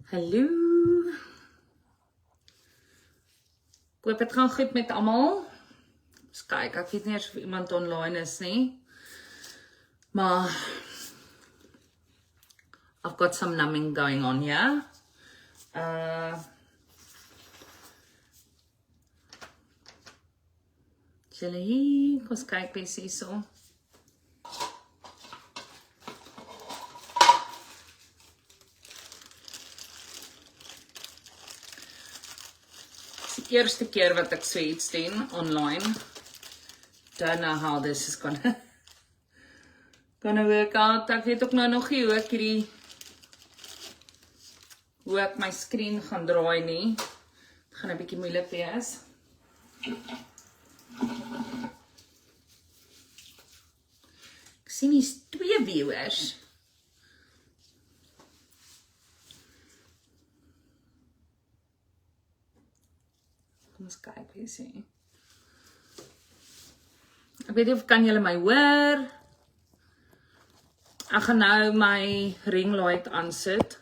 Hallo. Ek hoop het gaan goed met almal. Dus kyk, ek weet nie eers of iemand online is nie. Maar I've got some numbing going on here. Julle hier, kom ons kyk bes hierso. Die eerste keer wat ek so iets doen online. Don't know how this is gonna work out. Ek weet ook nou nog nie hoe ek my skerm gaan draai nie. Dit gaan 'n bietjie moeilik wees. Ek sien hier's 2 viewers. Kom ons kyk wie sien. Ek weet nie of kan julle my hoor. Ek gaan nou my ring light aansit.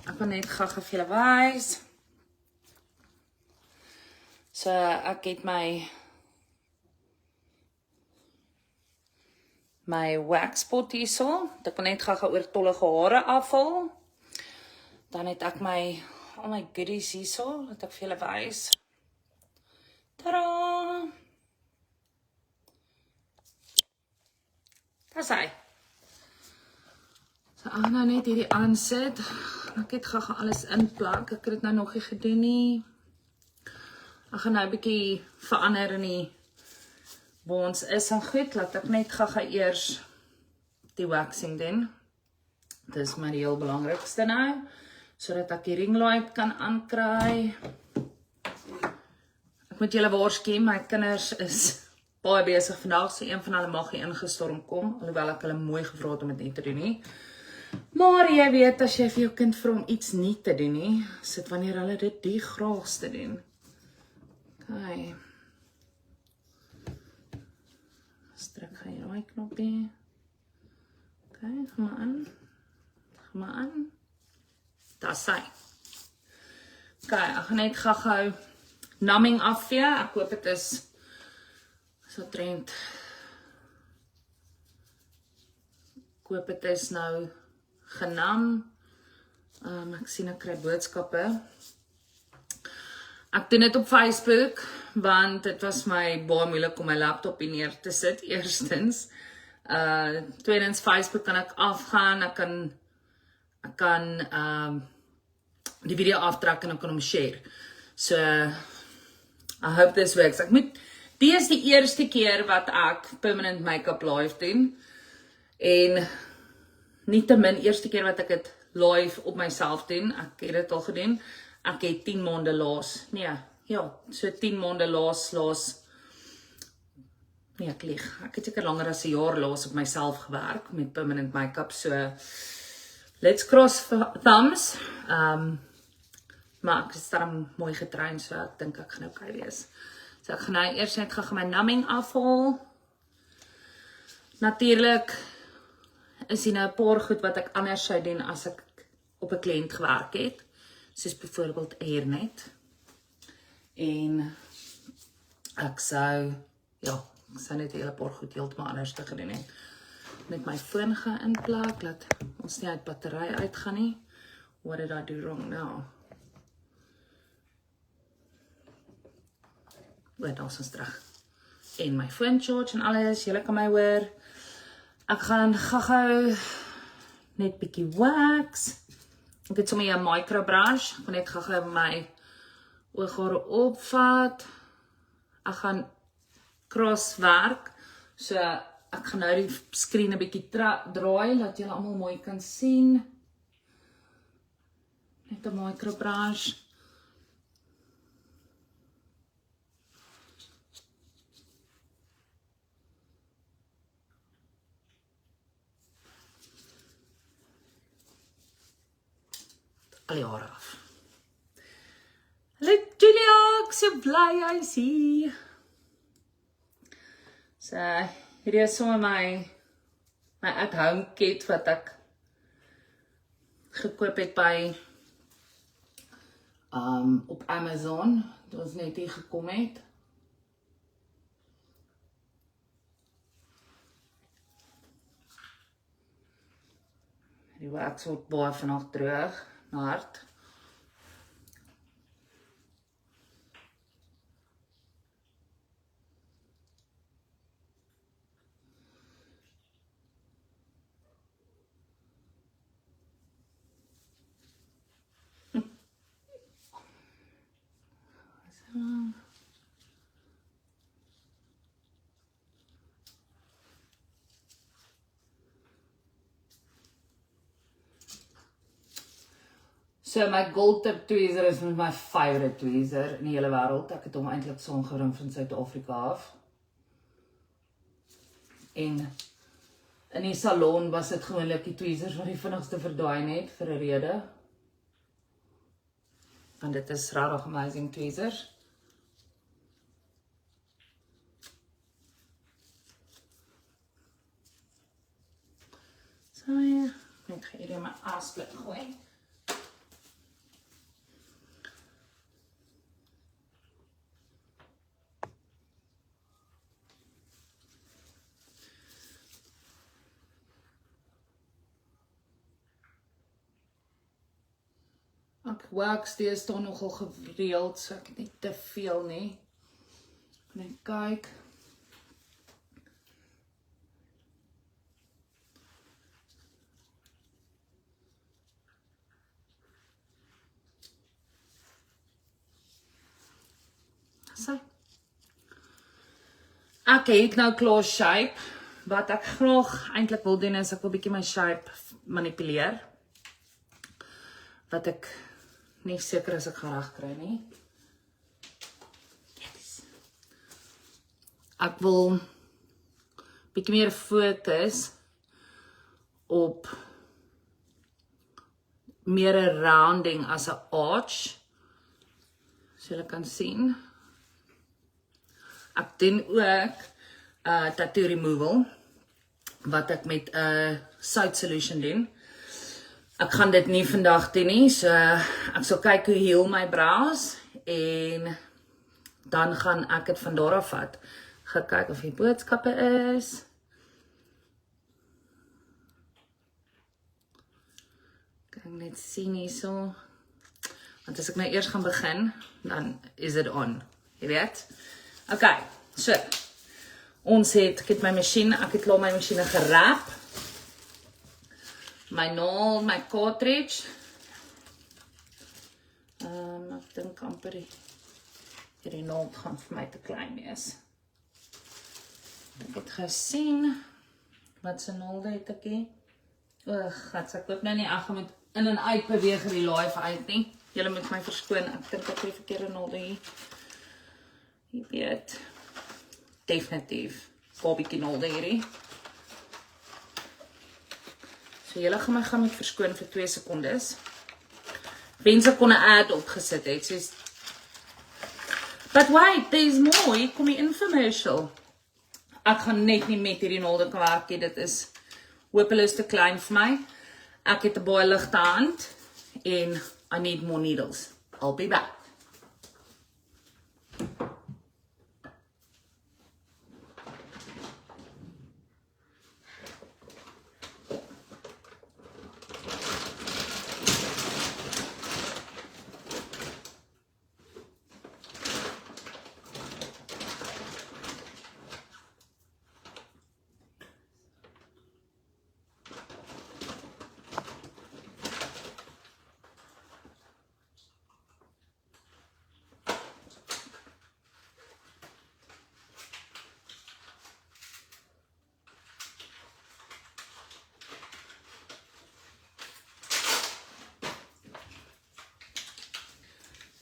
Ek wil net gou vir julle wys. So ek het my wax pot hierso. Ek wil net gou oortollige hare afhaal. Dan het ek al my goodies hierso, laat ek vir julle wys. Tadaa! Dis hy. So ek gaan nou net hierdie aansit. Ek het gou alles inplak. Ek het dit nou nog nie gedoen nie. Ek gaan nou 'n bietjie verander in die waar ons is en goed. Laat ek net gou eers die waxing doen. Dit is maar die heel belangrikste nou. Sodat ek die ring light kan aankry. Ek moet julle waarsku, my kinders is baie besig vandag, so een van hulle mag nie ingestorm kom, alhoewel ek hulle mooi gevra het om dit nie te doen nie. Maar jy weet, as jy vir jou kind vra om iets nie te doen nie, sit wanneer hulle dit die graagste doen. Okay. Strik gaan jy daai knoppie. Okay, gaan maar aan. Gaan maar aan. Dis hy. Okay, ek gaan net gou numbing afvee. Ek hoop dit is so trend. Ek hoop dit is nou genam. Ek sien ek kry boodskappe. Ek doen dit op Facebook, want dit was my baie moeilik om my laptop hier neer te sit, eerstens. Tweedens, Facebook kan ek afgaan, ek kan die video aftrek en ek kan hom share. So, I hope this works. Die is die eerste keer wat ek permanent make-up live doen. En nietemin eerste keer wat ek dit live op myself doen. Ek het dit al gedoen. Ek het 10 maande so 10 maande laas, nee ek lieg. Ek het seker langer as 'n jaar laas op myself gewerk met permanent make-up. So, let's cross thumbs. Maar ek is daarom mooi getrain, so ek dink ek gaan okay wees. So ek gaan nou eers net gou my numbing afhaal. Natuurlik is hier nou 'n paar goed wat ek anders sou doen as ek op 'n kliënt gewerk het. Soos byvoorbeeld hairnet. En ek sou net 'n hele paar goed heeltemal anders te gedoen het. Met my foon gaan inplak, laat ons nie uit battery uitgaan nie. What did I do wrong now? Ons is terug. En my phone charge en alles, julle kan my hoor. Ek gaan gou net bietjie wax. Ek het sommer 'n microbrush. Ek gaan net gou my ooghare opvat. Ek gaan cross werk. So ek gaan nou die skerm 'n bietjie draai, laat julle almal mooi kan sien. Net 'n microbrush. Al die hare af. Hallo Julia, ek so bly jy is hier. So, hierdie is sommer my at-home kit wat ek gekoop het by op Amazon, toe ons net hier gekom het. Die wax word baie vinnig droog, na hard. So my gold tip tweezer is my favorite tweezer in die hele wêreld. Ek het hom eintlik saamgebring van Suid-Afrika af. En in die salon was dit gewoonlik die tweezers wat die vinnigste verdwyn het vir 'n rede. Want dit is regtig amazing tweezers. So ja, ek gaan hier my asblik gooi. Ek wax deesdae nogal gereeld, so ek het nie te veel nie. Net kyk. So. Ek het nou klaar shape. Wat ek graag eintlik wil doen is ek wil bietjie my shape manipuleer. Wat ek nie seker as ek gaan reg kry nie. Yes. Ek wil bietjie meer fokus op meer 'n rounding as 'n arch. So julle kan sien. Ek doen ook tattoo removal wat ek met 'n sout solution doen. Ek gaan dit nie vandag doen nie, so ek sal kyk hoe heel my brows en dan gaan ek dit van daar af vat. Gaan kyk of die boodskappe is. Kan net sien hierso. Want as ek nou eers gaan begin, dan is dit on. Jy weet? Okay, so. Ek het my masjien, ek het klaar my masjiene gerap. My naald, my cartridge. Ek dink amper hierdie naald gaan vir my te klein wees. Ek het gesien, wat se naalde het ek hier? Gats, ek hoop nou nie, ek gaan met in en uit beweeg in die live uit nie. Julle moet my verskoon, ek dink ek het die verkeerde naalde hier. Jy weet, definitief, barbecue naalde hierdie. So julle gaan my met verskoon vir 2 sekondes. Wense kon 'n ad opgesit het, soos but wait, there's more, hier kom die infomercial. Ek gaan net nie met hierdie naalde kan werk nie, dit is hopeloos te klein vir my. Ek het 'n baie ligte hand en I need more needles. I'll be back.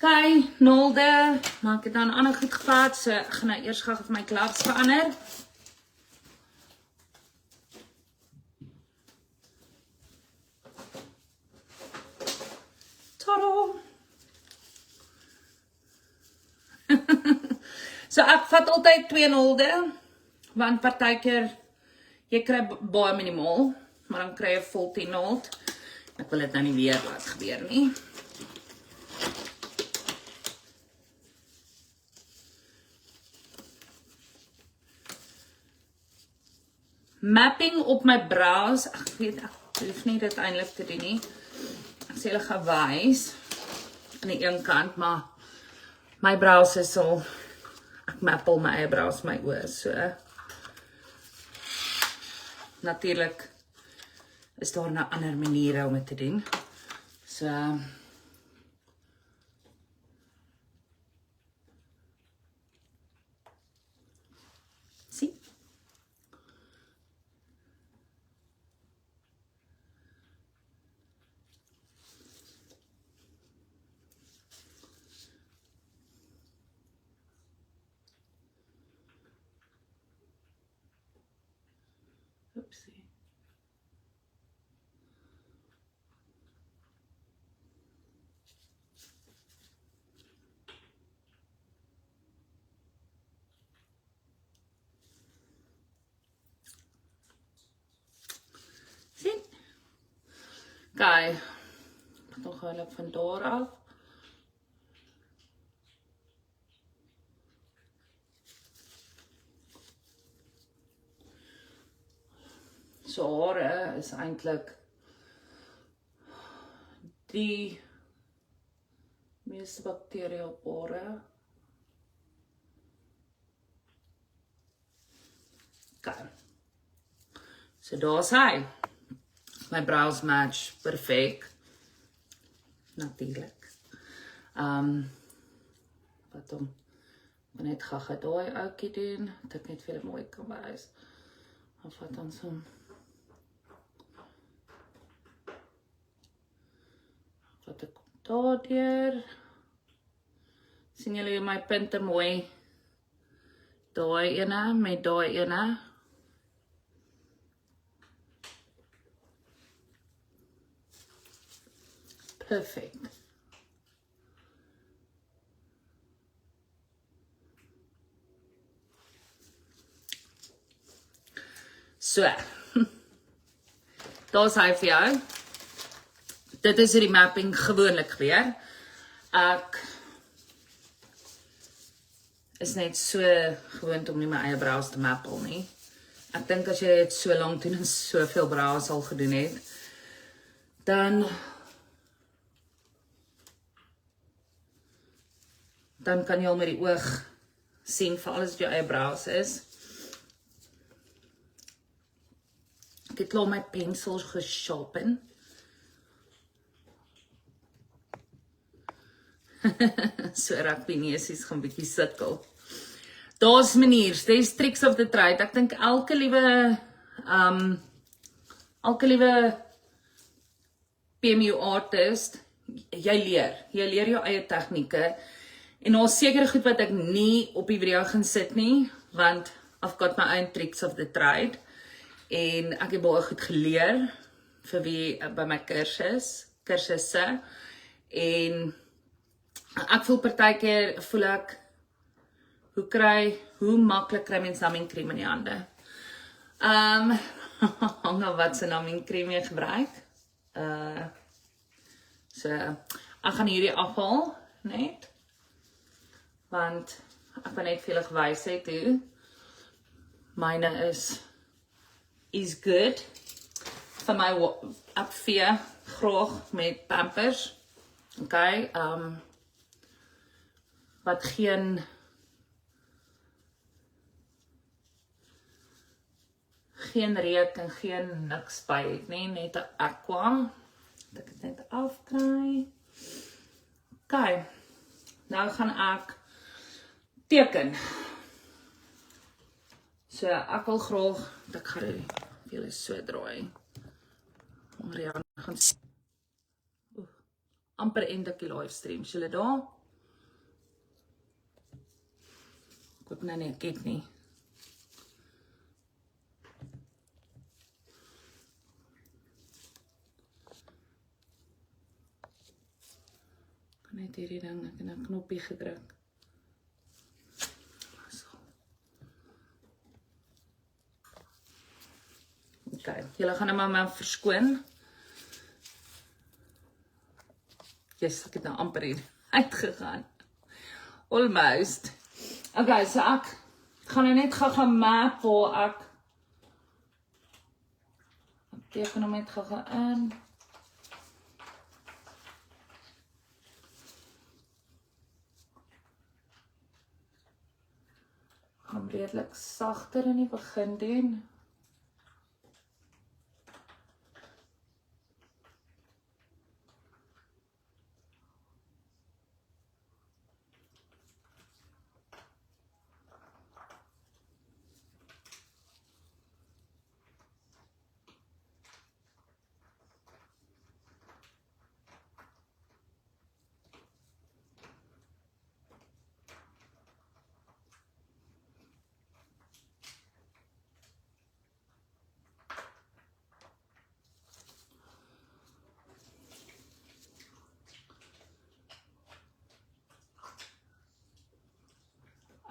Okay, naalde, maar ek het dan ander goed gevat, so ek gaan nou eers gou vir my gloves verander. Tada! So ek vat altyd 2 naalde, want partykeer jy kry baie minimaal, maar dan kry jy vol 10 naald. Ek wil dit nou nie weer laat gebeur nie. mapping op my brows. Ek weet, ek hoef nie dit eintlik te doen nie. Ek sê hulle gewys aan die een kant, maar my brows is al, ek mappel my eie brows my oë, so. Natuurlik is daar nou ander maniere om dit te doen. So, sien? Oepsie. Sien? Kijk, nog wel op van daar af. So hare is eintlik die meeste bakterie op hare. Okay. So daar's hy. My brows match perfect. Natuurlijk. Wat om net gaga daai ouetjie doen, dat ek net veel mooi kan wys. Of wat dan so. Wat ek daardeur. Sien julle my punte mooi? Daai ene met daai ene. Perfect. So. Daar's hy vir jou. Dit is die mapping gewoonlik weer. Ek is net so gewoond om nie my eie brows te mappel nie. Ek dink as jy dit so lank doen en soveel brows al gedoen het, dan kan jy al met die oog sien vir alles wat jou eie brows is. Ek het al my pensels gesharpen. So rugby-neusies gaan bietjie sukkel. Daar's maniere, there's tricks of the trade. Ek dink elke liewe PMU artist, jy leer jou eie tegnieke. En daar's sekere goed wat ek nie op die video gaan sit nie, want I've got my own tricks of the trade. En ek het baie goed geleer vir wie by my kursusse. En ek voel partykeer hoe maklik kry mens namingkrem in die hande. Hang af wat se namingkrem jy gebruik. So, ek gaan hierdie afhaal, net. Want ek wil net vir julle gewys het hoe. Myne is good. Vir my, ek vee graag met Pampers. Okay, wat geen reuk en geen niks by het nie, net 'n aqua. Dat ek het net afkry. Okay, nou gaan ek teken. So ek wil graag, dat ek gaan julle so draai. Marianne gaan amper einde die livestream. Is julle daar? Ek hoop nou nie, ek het nie. Ek net hierdie ding, ek het 'n knoppie gedruk. Okay, julle gaan nou maar verskoon. Yes, ek het nou amper hier uitgegaan. Almost. Okay, so ek gaan nou net gaan map waar ek teken hom net gou in. Gaan redelik sagter in die begin doen.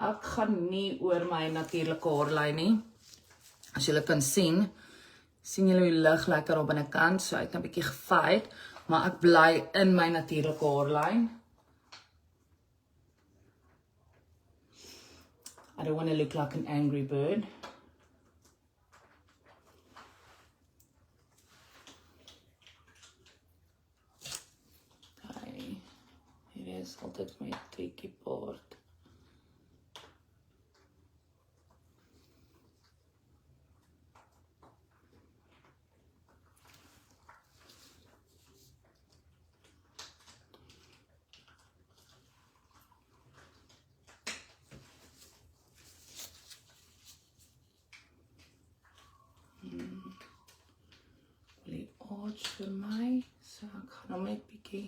Ek gaan nie oor my natuurlike haarlyn nie. As julle kan sien julle hoe lig lekker op binnekant, so ek het 'n bietjie gefade, maar ek bly in my natuurlike haarlyn. I don't want to look like an angry bird. Okay, hier is altyd my tricky part. Vir my, so ek gaan hom net bietjie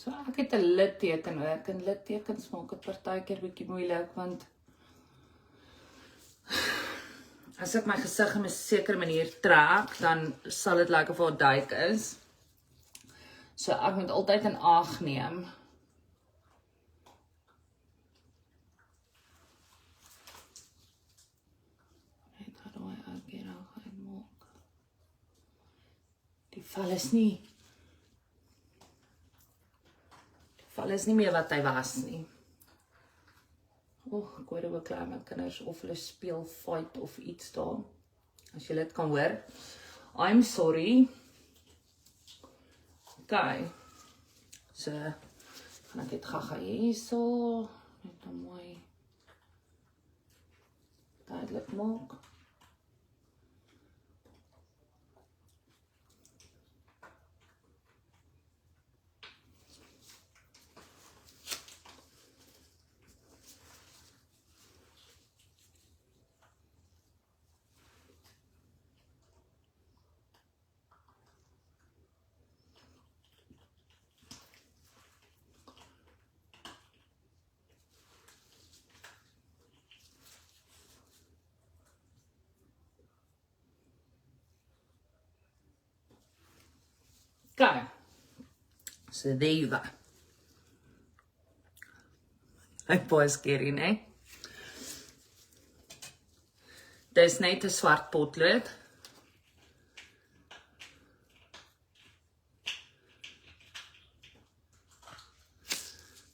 So ek het 'n litteken ook, en littekens maak dit partykeer bietjie moeilik, want as ek my gesig in 'n sekere manier trek, dan sal dit lyk of daar duik is. So ek moet altyd in ag neem. Net how do I get out and walk? Die vel is nie meer wat hy was nie. Ek hoor hoe klein my kinders of hulle speel fight of iets daar. As jy dit kan hoor. I'm sorry. Okay. So, gaan ek dit gaga hierso. Net om mooi duidelik maak. Okay, so there you go. Ek baie skerry, né? Dis net 'n swart potlood.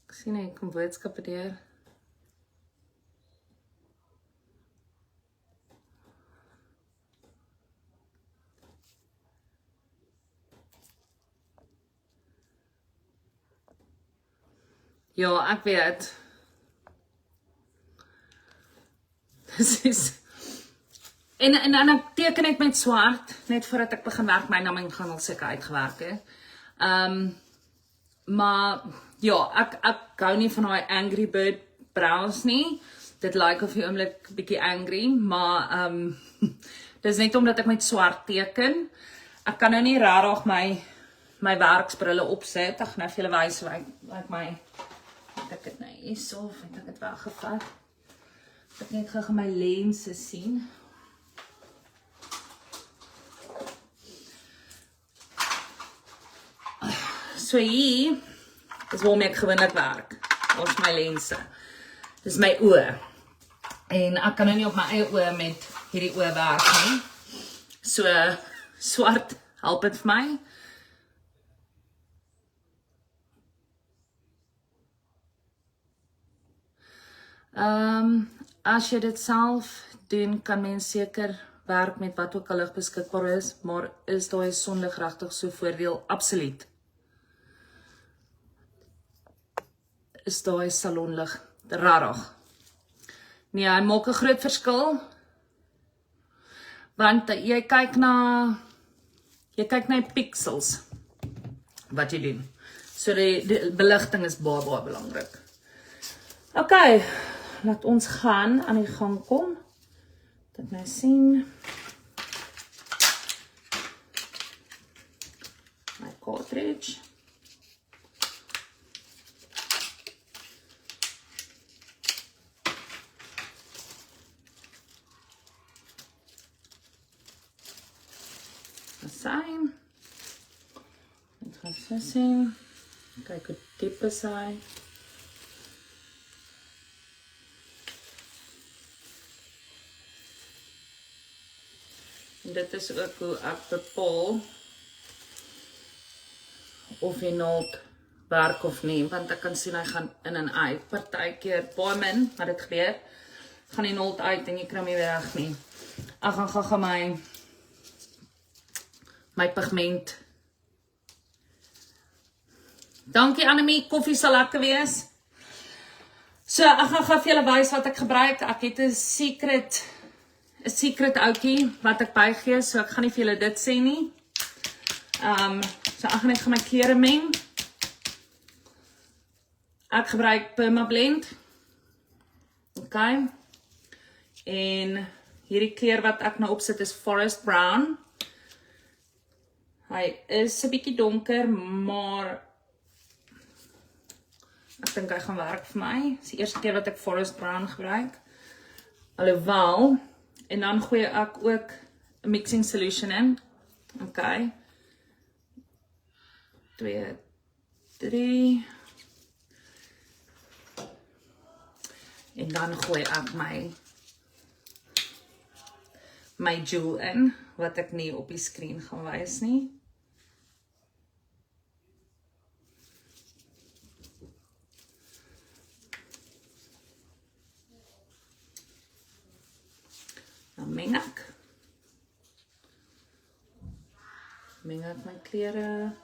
Ek sien hy kom boodskappe deur. Ja, ek weet. Dis is en dan teken ek met swart net voordat ek begin werk, my naam gaan al seker uitgewerk het. Maar ja, ek hou nie van daai Angry Bird brows nie. Dit lyk of die oomblik bietjie angry, maar dis net omdat ek met swart teken. Ek kan nou nie regtig my werksbrille opset. Ek gaan nou vir julle wys hoe ek my ek dit nou hierso, of het ek dit weggevat. Ek net gou my lense sien. So hier is waarmee ek gewoonlik werk. Ons my lense. Dis my oë. En ek kan nou nie op my eie oë met hierdie oë werk nie. So swart help dit vir my. As jy dit self doen, kan mens seker werk met wat ook al lig beskikbaar is, maar is daai sonlig regtig so voordeel? Absoluut. Is daai salonlig rarig. Nee, hy maak 'n groot verskil, want jy kyk na die pixels wat jy doen. So die beligting is baie belangrik. OK, laat ons gaan aan die gang kom. Dit nou sien. My cartridge. Same. Dit gaan so sien. Kyk hoe diep is hy. En dit is ook hoe ek bepaal of die naald werk of nie, want ek kan sien hy gaan in en uit. Partykeer baie min, maar dit gebeur. Gaan die naald uit en jy kry hom nie weer reg nie. Ek gaan gou my pigment. Dankie Annemie, koffie sal lekker wees. So, ek gaan gou vir julle wys wat ek gebruik. Ek het 'n secret ouetjie wat ek bygee, so ek gaan nie vir julle dit sê nie. So ek gaan net my klere meng. Ek gebruik Permablend. OK. En hierdie kleur wat ek nou opsit is Forest Brown. Hy is 'n bietjie donker, maar ek dink hy gaan werk vir my. Dis die eerste keer wat ek Forest Brown gebruik. Alhoewel, en dan gooi ek ook 'n mixing solution in. OK. 2, 3. En dan gooi ek my jewel in, wat ek nie op die skerm gaan wys nie. Dan meng ek my klere.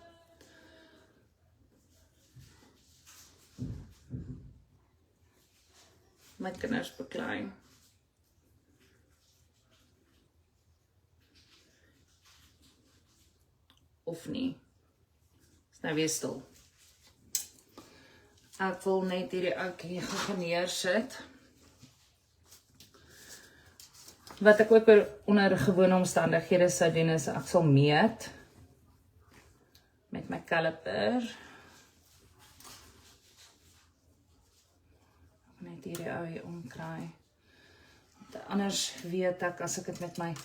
My kinders beklei. Of nie. Is nou weer stil. Ek wil net hierdie ouetjie gaan neersit. Wat ek ook onder gewone omstandighede sou doen is ek sal meet met my caliper. Net hierdie ou hier omkry. Anders weet ek as ek dit met my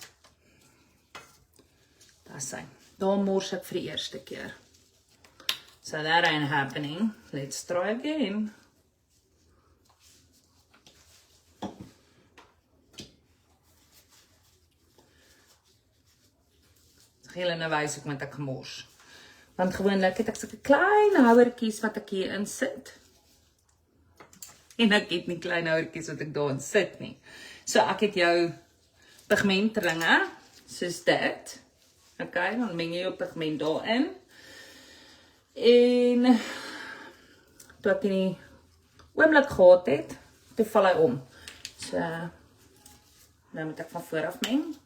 daar mors ek vir die eerste keer. So that ain't happening. Let's try again. Julle nou wys ek met ek gemors. Want gewoonlik het ek sulke klein houertjies wat ek hier in sit. En ek het nie klein houertjies wat ek daarin sit nie. So ek het jou pigmentringe, soos dit. OK, dan meng jy jou pigment daarin. En toe ek die oomblik gehad het, toe val hy om. So, nou moet ek van vooraf meng.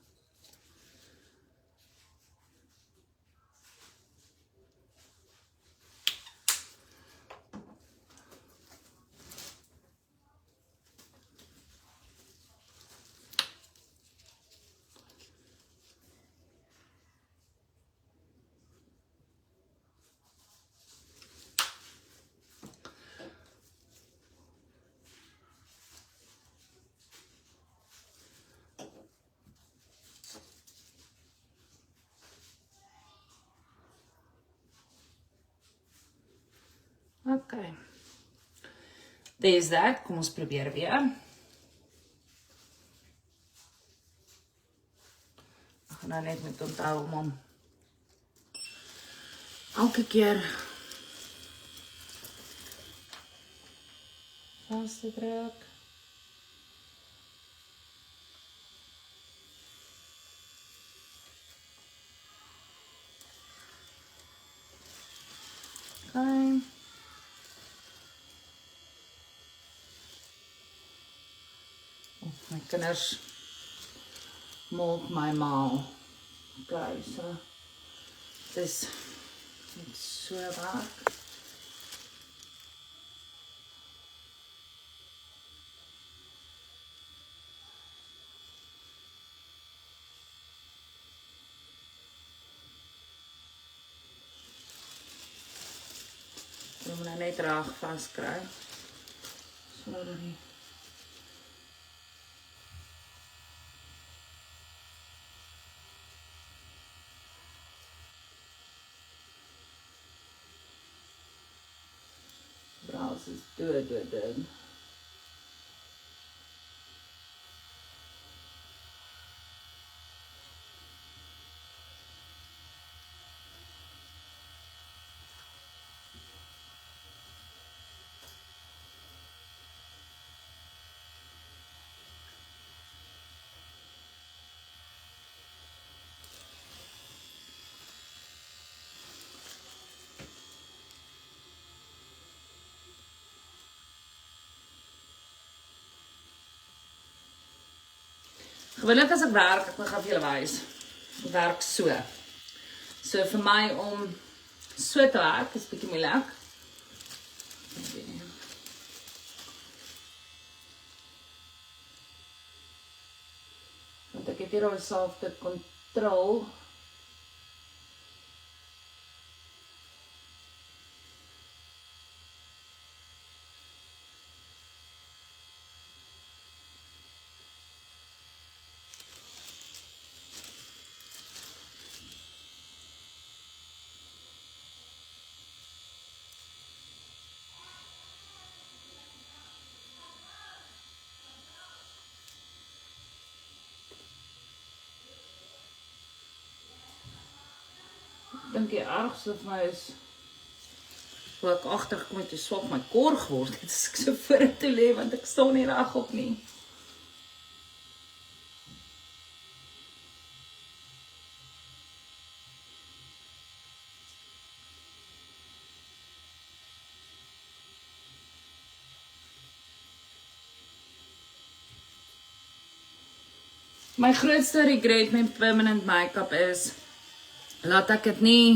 Okay. There's that. Kom ons probeer weer. Ek gaan nou net met onthou om hom elke keer vas te druk. Okay. My kinders mold my maal. Okay, so dis net so werk. Ek moet nou net reg vaskry. Sodat die brows is dood. Gewoonlik as ek werk, ek gaan vir julle wys. Ek werk so. So vir my om so te werk is bietjie moeilik. Want ek het hier al self te control. Ek dink die ergste vir my is hoe ek agtergekom het hoe swak my kor geword het as ek so vorentoe lê want ek staan nie regop nie. My grootste regret met permanent make-up is laat ek dit nie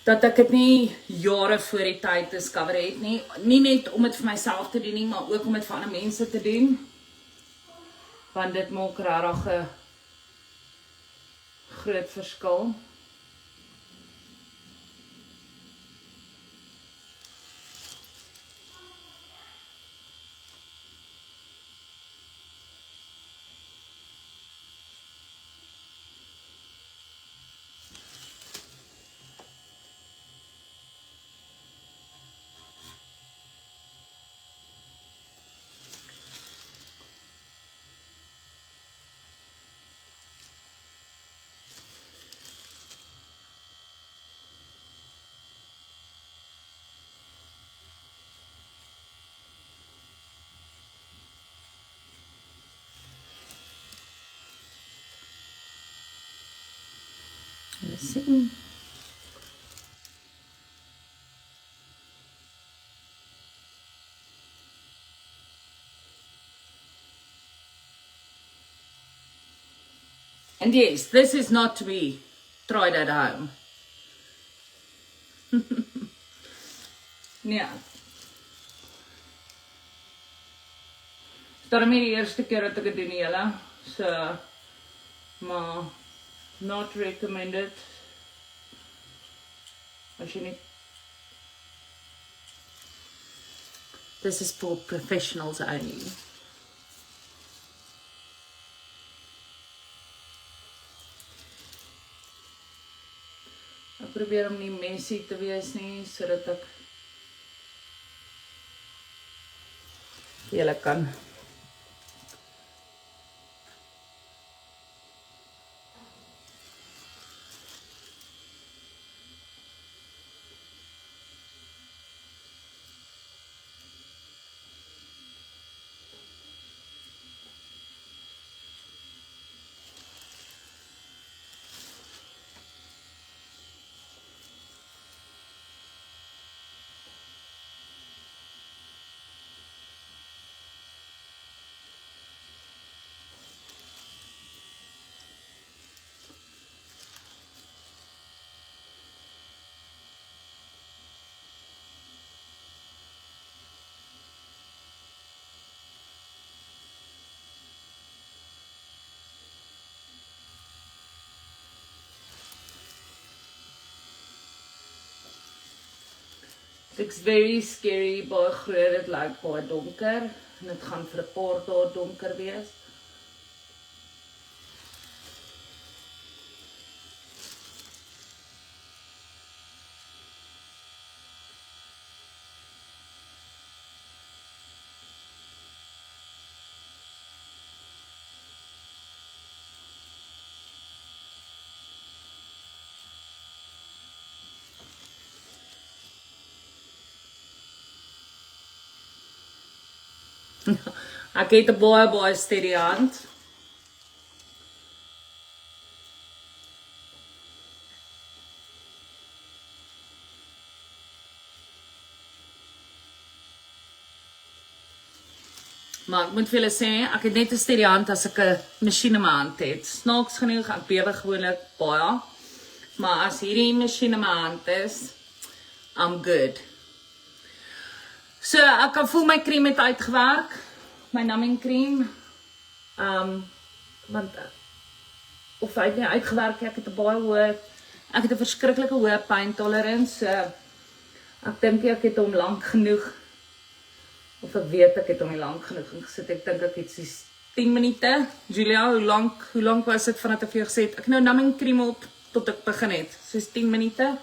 dat ek dit nie jare voor die tyd discover het nie. Nie net om dit vir myself te doen nie, maar ook om dit vir ander mense te doen. Want dit maak regtig 'n groot verskil. Let's see. And yes, this is not to be tried at home. Nee. Daarom hier die eerste keer dat ek dit doen nie, julle. So, maar not recommended. As jy nie. This is for professionals only. probeer om nie messy te wees nie, sodat ek julle kan It's very scary, baie groot, dit lyk baie donker, en dit gaan vir 'n paar dae donker wees. Ek het 'n baie steady hand. Maar ek moet vir julle sê, ek het net 'n steady hand as ek 'n masjien in my hand het. Snaaks genoeg, ek bewe gewoonlik baie. Maar as hierdie masjien in my hand is, I'm good. So, ek kan voel my krem het uitgewerk, my numbing krem. Want of hy het nie uitgewerk, ek het 'n baie hoë, ek het 'n verskriklike hoë pyn tolerance. So, ek dink ek het hom lank genoeg, of ek weet ek het hom nie lank genoeg ingesit. Ek dink ek het soos 10 minute. Julia, hoe lank was dit vandat ek vir jou gesê het, ek nou numbing krem op tot ek begin het? Soos 10 minute.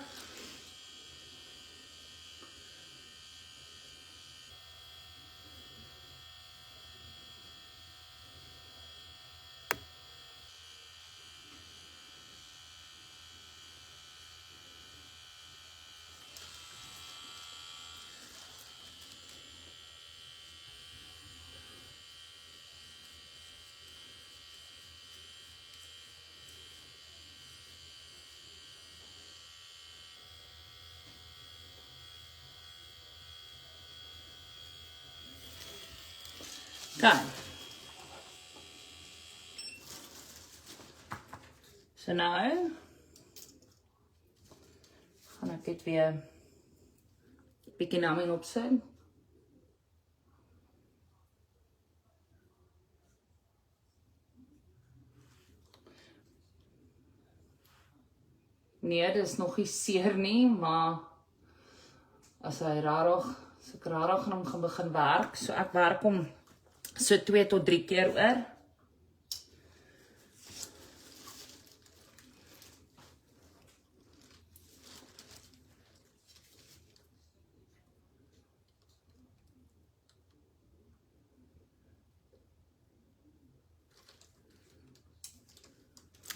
Okay. So nou gaan ek dit weer 'n bietjie numbing opsit. Nee, dit is nog nie seer nie, maar as ek rarig gaan begin werk, so ek werk om so 2 tot 3 keer oor.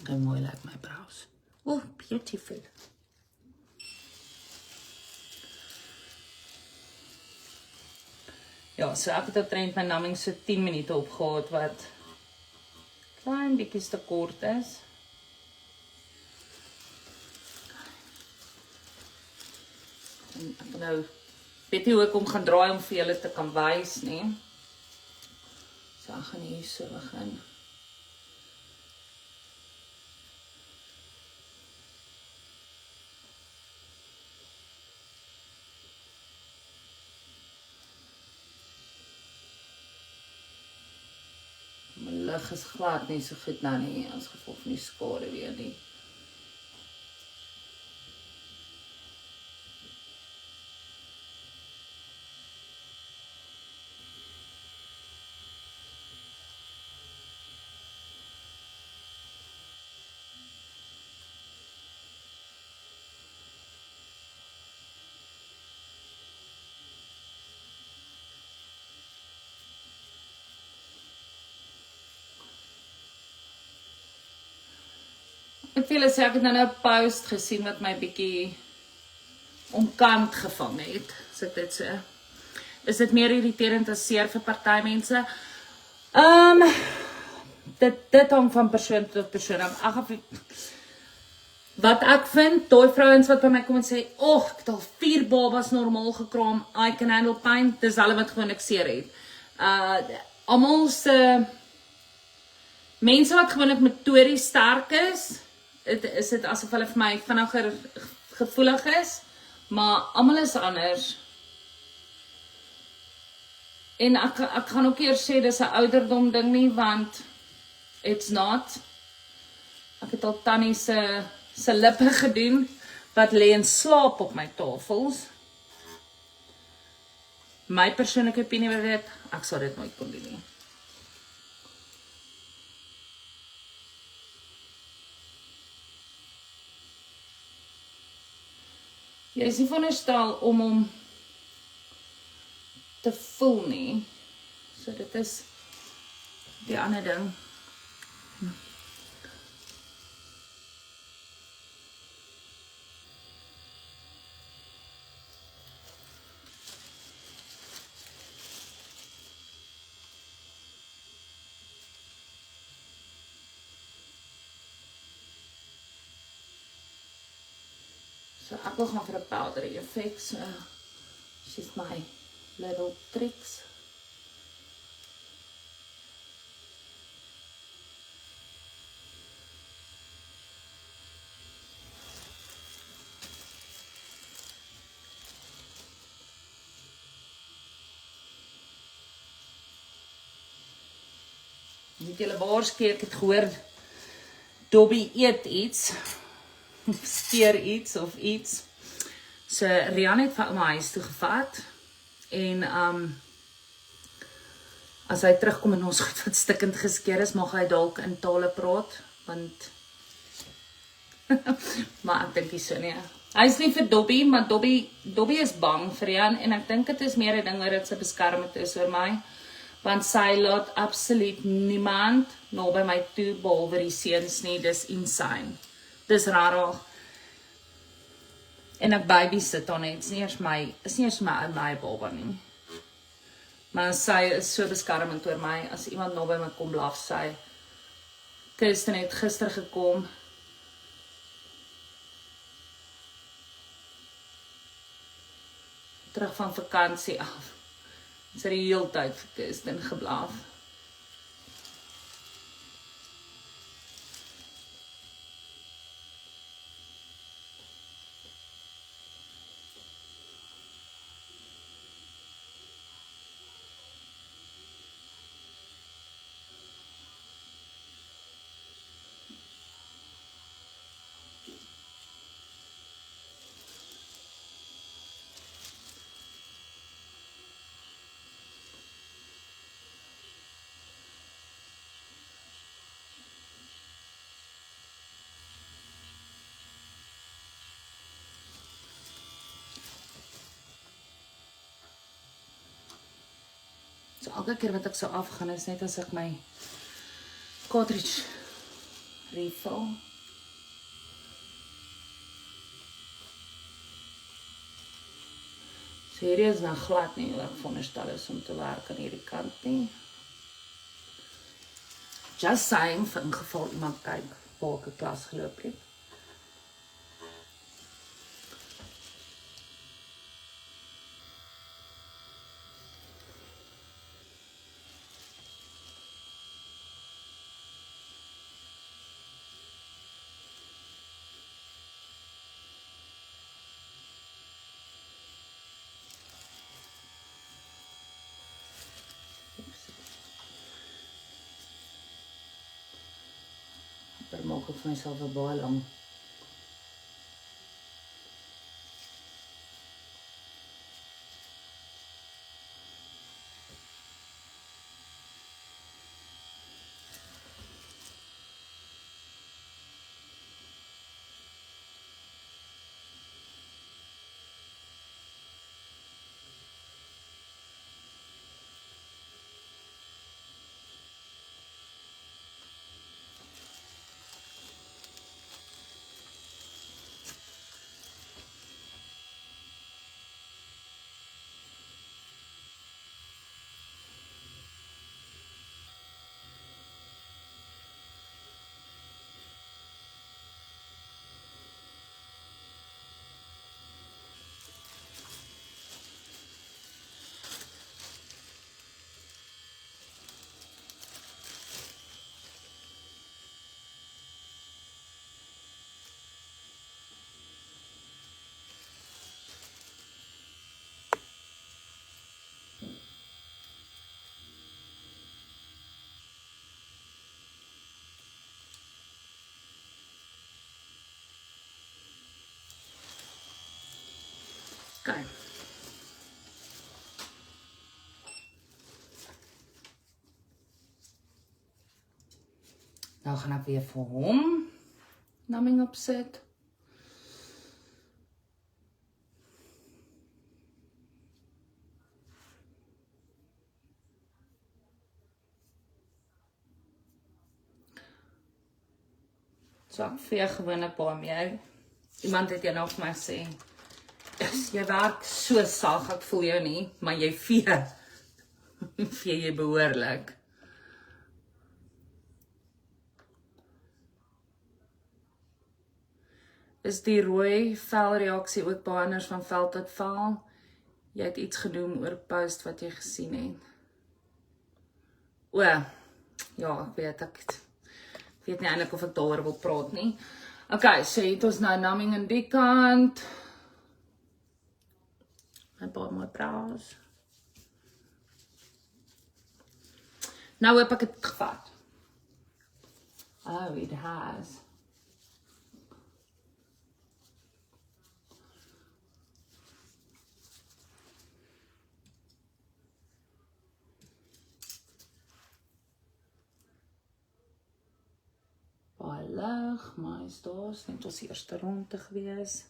En mooi lyk my brows. Oh, beautiful. Ja, so ek het omtrent my numbing so 10 minute opgehad, wat klein bietjie te kort is. En ek nou weet nie hoe ek hom gaan draai om vir julle te kan wys nie. So ek gaan hier so begin. My lig is glad nie so goed nou nie, as gevolg van die skade weer nie. vir julle sê, ek het nou 'n post gesien wat my bietjie omkant gevang het, as ek dit sê. Is dit meer irriterend as seer vir party mense? Dit hang van persoon tot persoon af. Wat ek vind, daai vrouens wat by my kom en sê, ek het al 4 babas normaal gekraam, I can handle pain, dis hulle wat gewoon ek seer het. Almal se mense wat gewoonlik motories sterk is dit asof hulle vir my vinniger gevoelig is, maar almal is anders. En ek gaan ook eers sê, dis 'n ouderdom ding nie, want it's not. Ek het al Tannie se lippe gedoen, wat lê en slaap op my tafels. My persoonlike opinie oor dit, ek sal dit nooit kon doen nie. Jy is nie veronderstel om hom te voel nie. So dit is die ander ding. So ek wil gaan vir 'n powdery effect, so she's my little tricks. Weet julle waarskeer, ek het gehoor, Dobby eet iets, skeer iets of iets. So Rian het van my huis toe gevat, en as hy terugkom en ons goed wat stikkend geskeer is, mag hy dalk in tale praat, want maar ek dink nie so nie. Hy is nie vir Dobby, maar Dobby is bang vir Rian, en ek dink dit is meer 'n ding oor dit sy beskermend is oor my, want sy laat absoluut niemand naby my toe, behalwe die seuns nie, dis insane. Dis rarig. En ek babysit aan het, is nie eers my baba nie. Maar sy is so beskermend oor my, as iemand naby my kom blaf sy. Kirsten het gister gekom, terug van vakansie af. Sy het die hele tyd vir Kirsten geblaf. So elke keer wat ek so afgaan, is net as ek my cartridge refill. So hierdie is nou glad nie, hoe ek veronderstel is om te werk aan hierdie kant nie. Just saying, vir in geval iemand kyk, waar ek 'n klas geloop het. Daar maak ek vir myself 'n baie lang. Okay. Nou gaan ek weer vir hom numbing opsit. So ek vee gewoonlik baie mee. Iemand het eendag vir my gesê, jy werk so sag, ek voel jou nie, maar jy vee jy behoorlik. Is die rooi velreaksie ook baie anders van vel tot vel? Jy het iets gedoen oor post wat jy gesien het. O, ja, ek weet nie eintlik of ek daaroor wil praat nie. Okay, so het ons nou numbing aan die kant. My brows. Nou heb ek het gevat. Oh, it has. Baie lig, maar is daar net ons eerste ronde gewees.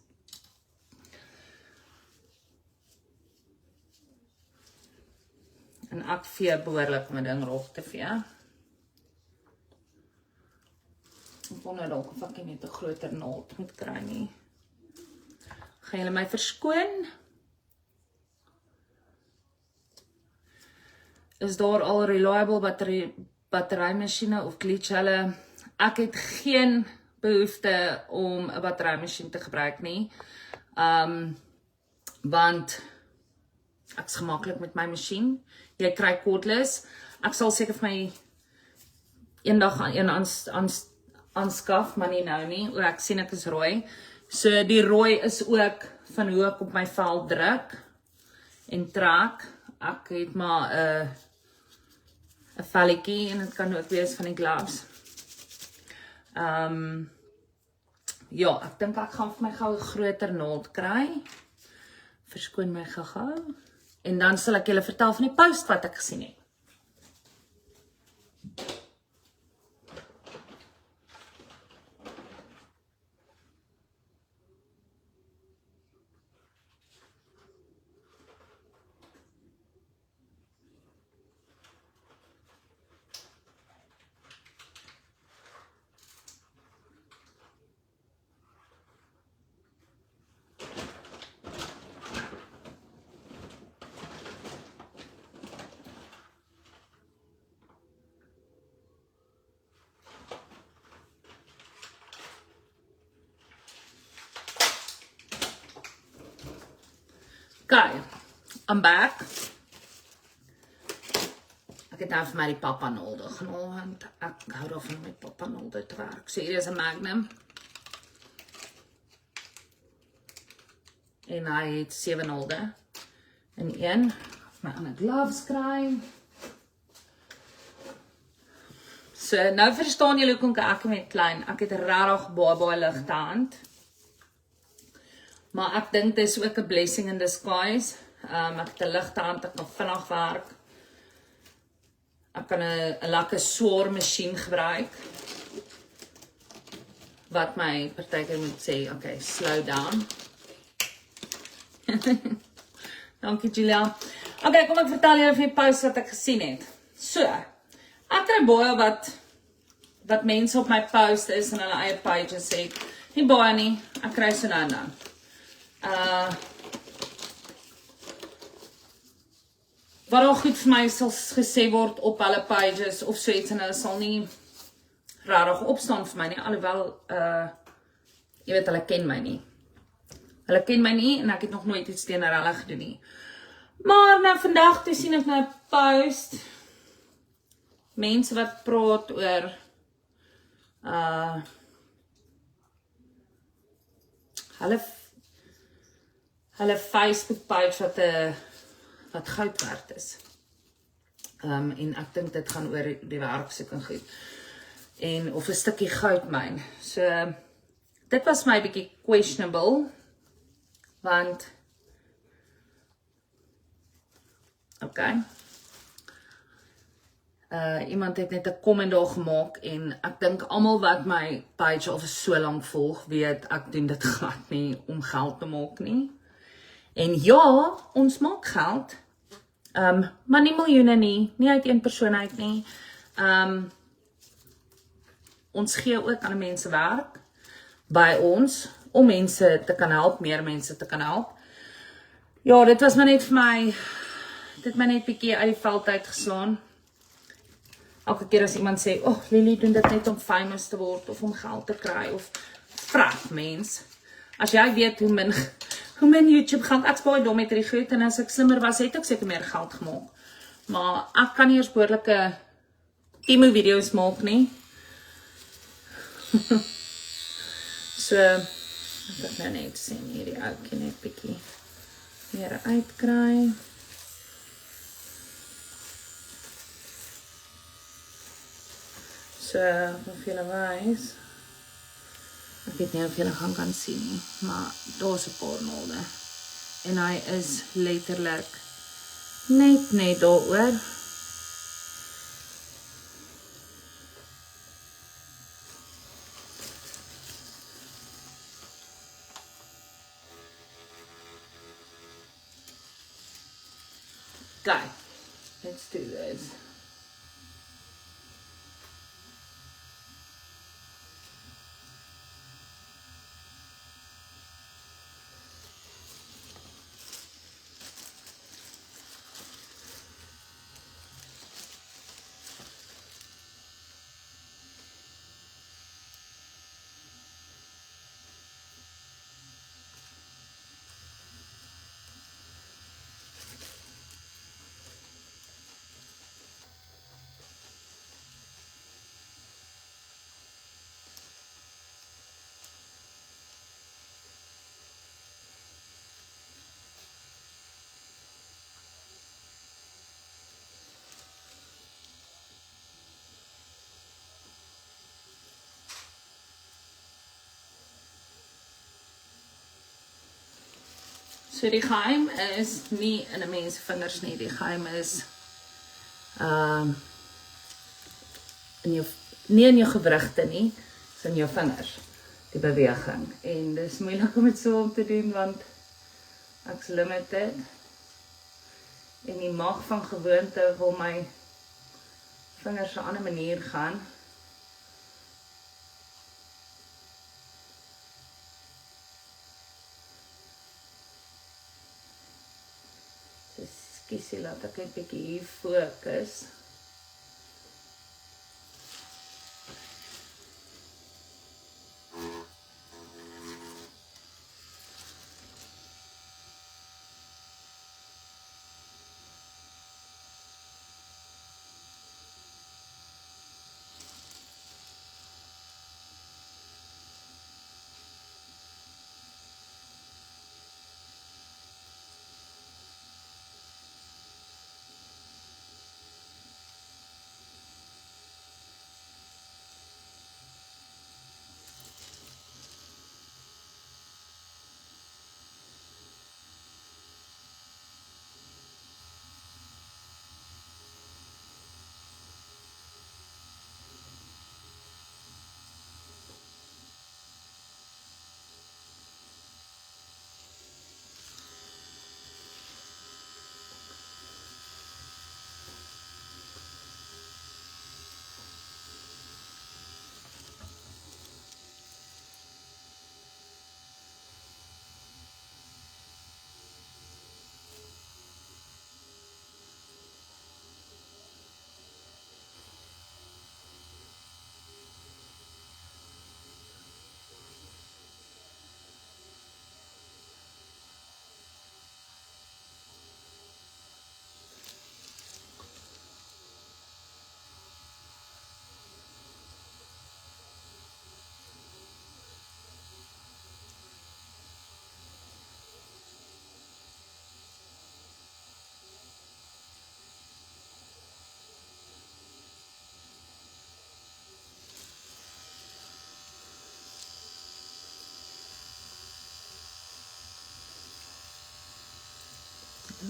En ek vee behoorlik my ding rog te vee. Ek wonder dalk of ek net 'n groter naald moet kry nie. Gaan julle my verskoon? Is daar al reliable batterymasjiene of glitch hulle? Ek het geen behoefte om 'n batterymasjien te gebruik nie. Want ek's gemaklik met my masjien. Jy kry cordless. Ek sal seker vir my eendag een aanskaf, maar nie nou nie. O, ek sien ek is rooi. So die rooi is ook van hoe ek op my vel druk en trek. Ek het maar 'n velletjie en dit kan ook wees van die gloves. Ja, ek dink ek gaan vir my gou 'n groter naald kry. Verskoon my gou. En dan sal ek julle vertel van die post wat ek gesien het. Okay, I'm back. Ek het nou vir my die pappanaalde genoem, want ek hou daarvan om met pappanaalde te werk. So hier is 'n Magnum. En hy het 7 naalde in een. My ander gloves kry. So nou verstaan julle hoekom ek met klein. Ek het regtig baie ligte hand. Maar ek dink dit is ook 'n blessing in disguise. Ek het 'n ligte hand, ek kan vinnig werk. Ek kan 'n lekker swaar masjien gebruik. Wat my partykeer moet sê, okay, slow down. Dankie Julia. Okay, kom ek vertel julle van die post wat ek gesien het. So, ek kry baie wat mense op my post is en hulle eie pages sê. Nie baie nie, ek kry so nou en dan. Wat al goed vir my sal gesê word op hulle pages of so iets en hulle sal nie rarig opstaan vir my nie, alhoewel, jy weet, hulle ken my nie. Hulle ken my nie en ek het nog nooit iets teenoor hulle gedoen nie. Maar nou vandag toe sien ek nou 'n post, mense wat praat oor, hulle Facebook page wat goud werd is. En ek dink dit gaan oor die werksoeking goed. En of 'n stukkie goudmyn. So dit was my bietjie questionable, want Okay. Iemand het net 'n comment daar gemaak en ek dink almal wat my page al vir so lank volg, weet ek doen dit glad nie om geld te maak nie. En ja, ons maak geld. Maar nie miljoene nie uit een persoon uit nie. Ons gee ook aan mense werk by ons om mense te kan help, meer mense te kan help. Ja, dit was maar net vir my, dit het my net bietjie uit die veld uitgeslaan. Elke keer as iemand sê, Lily doen dit net om famous te word of om geld te kry of vrag mens. As jy weet hoe min YouTube gaan, ek's baie dom met hierdie goed en as ek slimmer was, het ek seker meer geld gemaak. Maar ek kan nie eers behoorlike Timo video's maak nie. So, ek nou net sien hierdie ouetjie net bietjie meer uitkry. So, of julle wys, ek weet nie of julle kan sien nie, maar daar's 'n paar naalde. En hy is letterlik net daaroor. Okay, let's do this. So die geheim is nie in 'n mens se vingers nie, die geheim is nie in jou gewrigte nie, is in jou vingers, die beweging. En dis moeilik om dit so om te doen want ek's limited. En die mag van gewoonte wil my vingers 'n ander manier gaan. Kiesie, laat ek net bietjie hier fokus.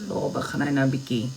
Daar begin hy nou bietjie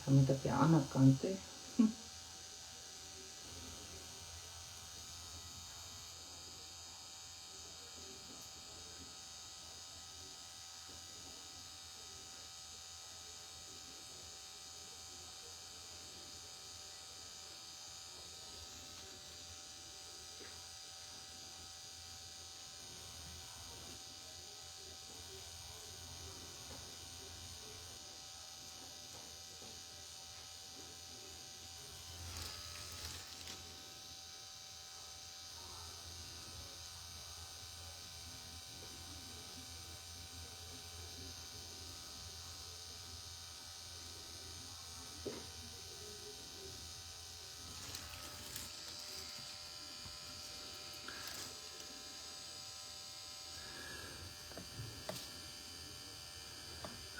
Dan moet op die ander kant toe.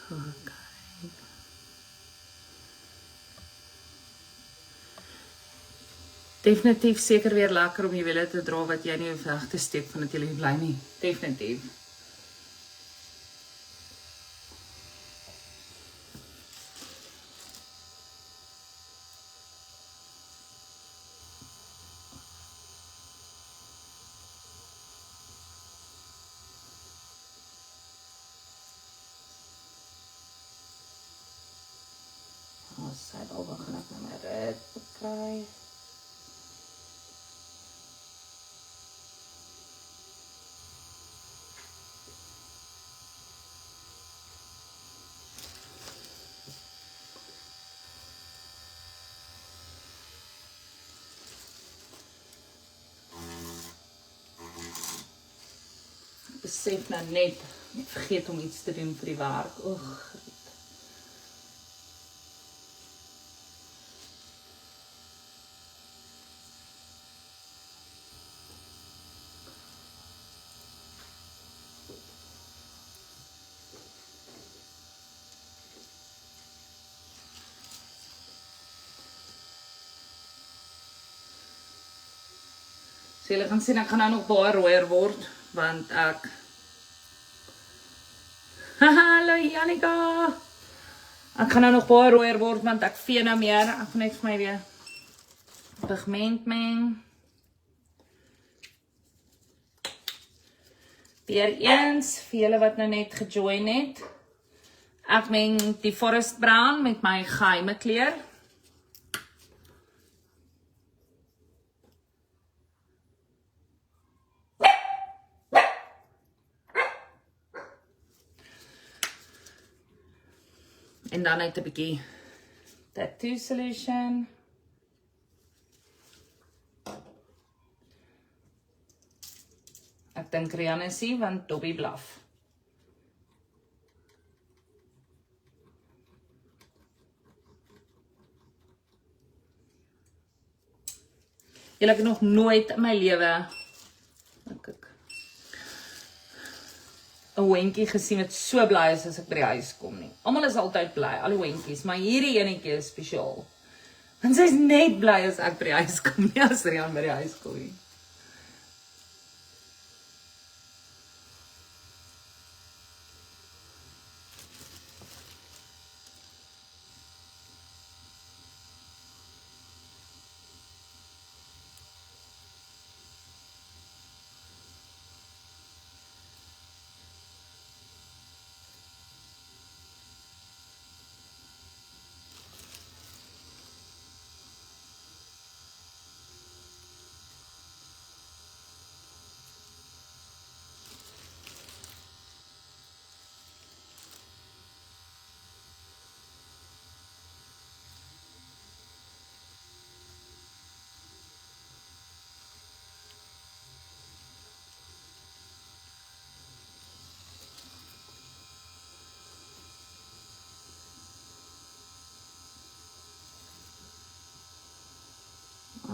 Okay. Definitief seker weer lekker om juwele te dra wat jy nie hoef weg te steek van dat jy bly nie. Definitief. Sy al begin ek nou my red bekry. Besef nou net, vergeet om iets te doen vir die werk. Oeg. So julle gaan sien, ek gaan nou nog baie rooier word, want ek... Hallo Jannika! Ek gaan nou nog baie rooier word, want ek vee nou meer. Ek gaan net vir my weer pigment meng. Weer eens, vir julle wat nou net gejoin het. Ek meng die Forest Brown met my geheime kleur. En dan net 'n bietjie tattoo solution. Ek dink Rihanna sê want Dobby blaf. Julle het nog nooit in my lewe kyk 'n hondjie gesien wat so bly is as ek by die huis kom nie. Almal is altyd bly, al die hondjies, maar hierdie enetjie is spesiaal. Want sy is net bly as ek by die huis kom nie, as Rian by die huis kom nie.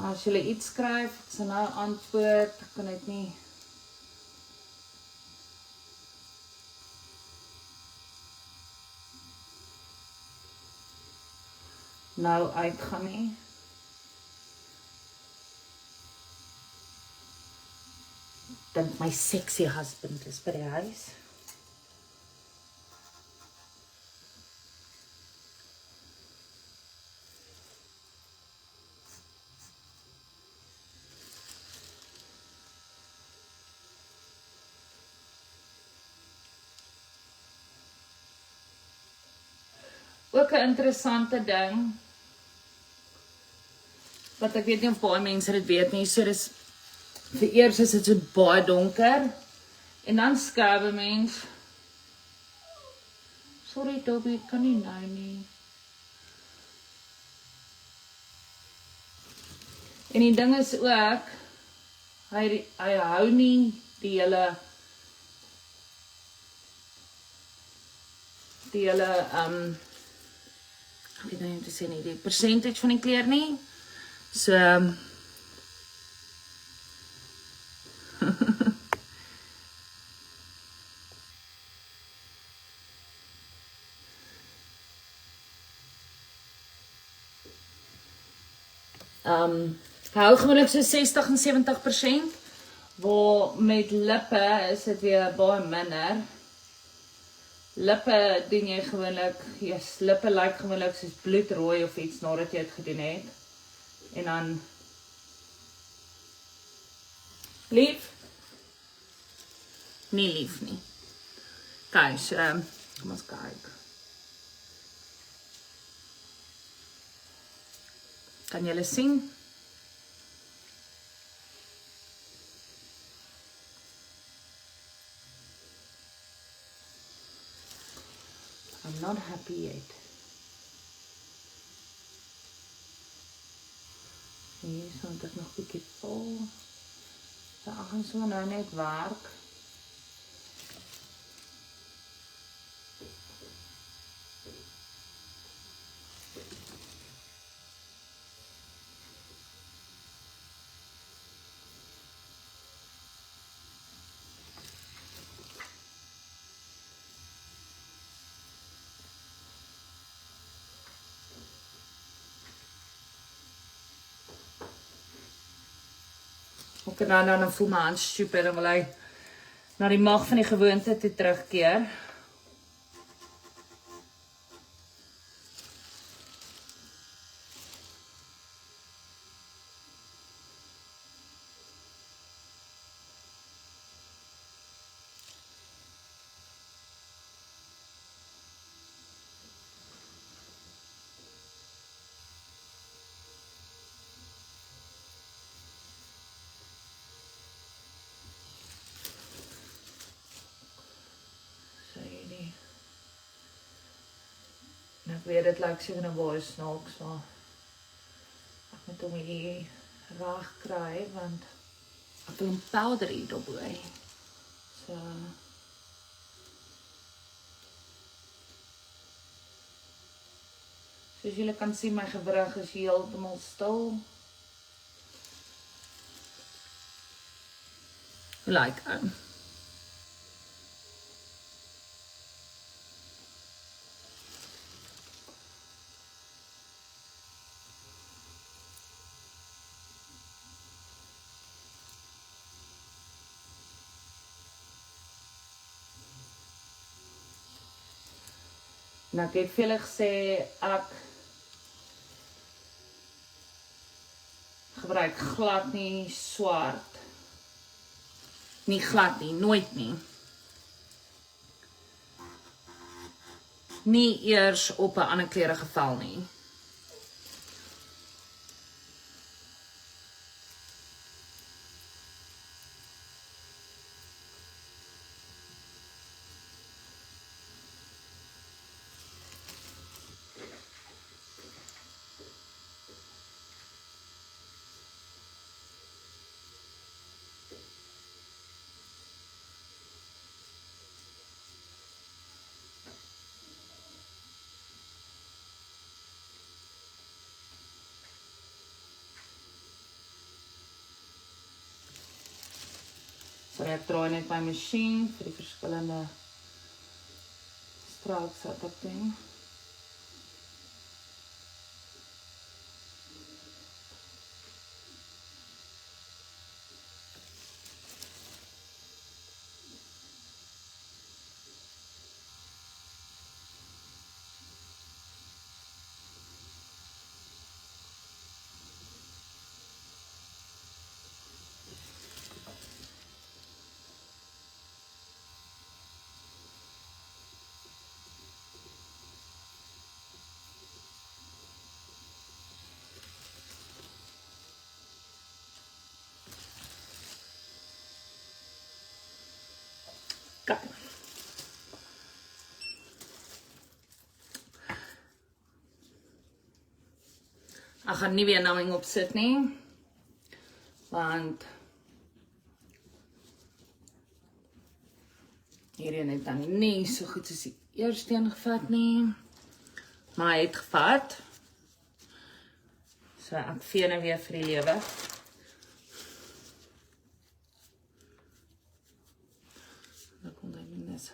As julle iets skryf, ek sal nou antwoord, ek kan dit nie. Nou uitgaan nie. Dink my sexy husband is by die huis. Ook 'n interessante ding, wat ek weet nie of baie mense dit weet nie, so dis, vir eers is dit so baie donker, en dan skerwe mens, sorry Toby, ek kan nie nou nie, en die ding is ook, hy hou nie die hele, ek weet nou nie om te sê nie, die percentage van die kleur nie, so, hou gewoonlik so 60 en 70%, waar met lippe is dit weer baie minder. Lippe doen jy gewoonlik, lippe lyk gewoonlik soos bloedrooi of iets nadat jy het gedoen het. En dan lief? Nie lief nie. Kijk, so, kom ons kyk. Kan julle sien? I'm not happy yet. Hier so moet ek nog 'n bietjie vol. So ek gaan so nou net werk. Ek kan nou dan voel my hand stupid en wil hy na die mag van die gewoonte toe terugkeer. En ek weet dit lyk so in 'n baie snaaks, maar ek moet hom hier reg kry, want ek wil 'n powder hier daarbo hê. So soos julle kan sien, my gewrig is heeltemal stil. Hoe lyk hom? Nou ek het vir julle gesê, ek gebruik glad nie swart. Nie glad nie, nooit nie. Nie eers op 'n ander kleurige vel nie. So ek draai net my masjien vir die verskillende strokes wat ek doen. Kyk. Ek gaan nie weer naming opsit nie, want hierheen het dan nie so goed soos die eerste een gevat nie, maar hy het gevat. So ek vee nou weer vir die lewe. Dan kom hy minus.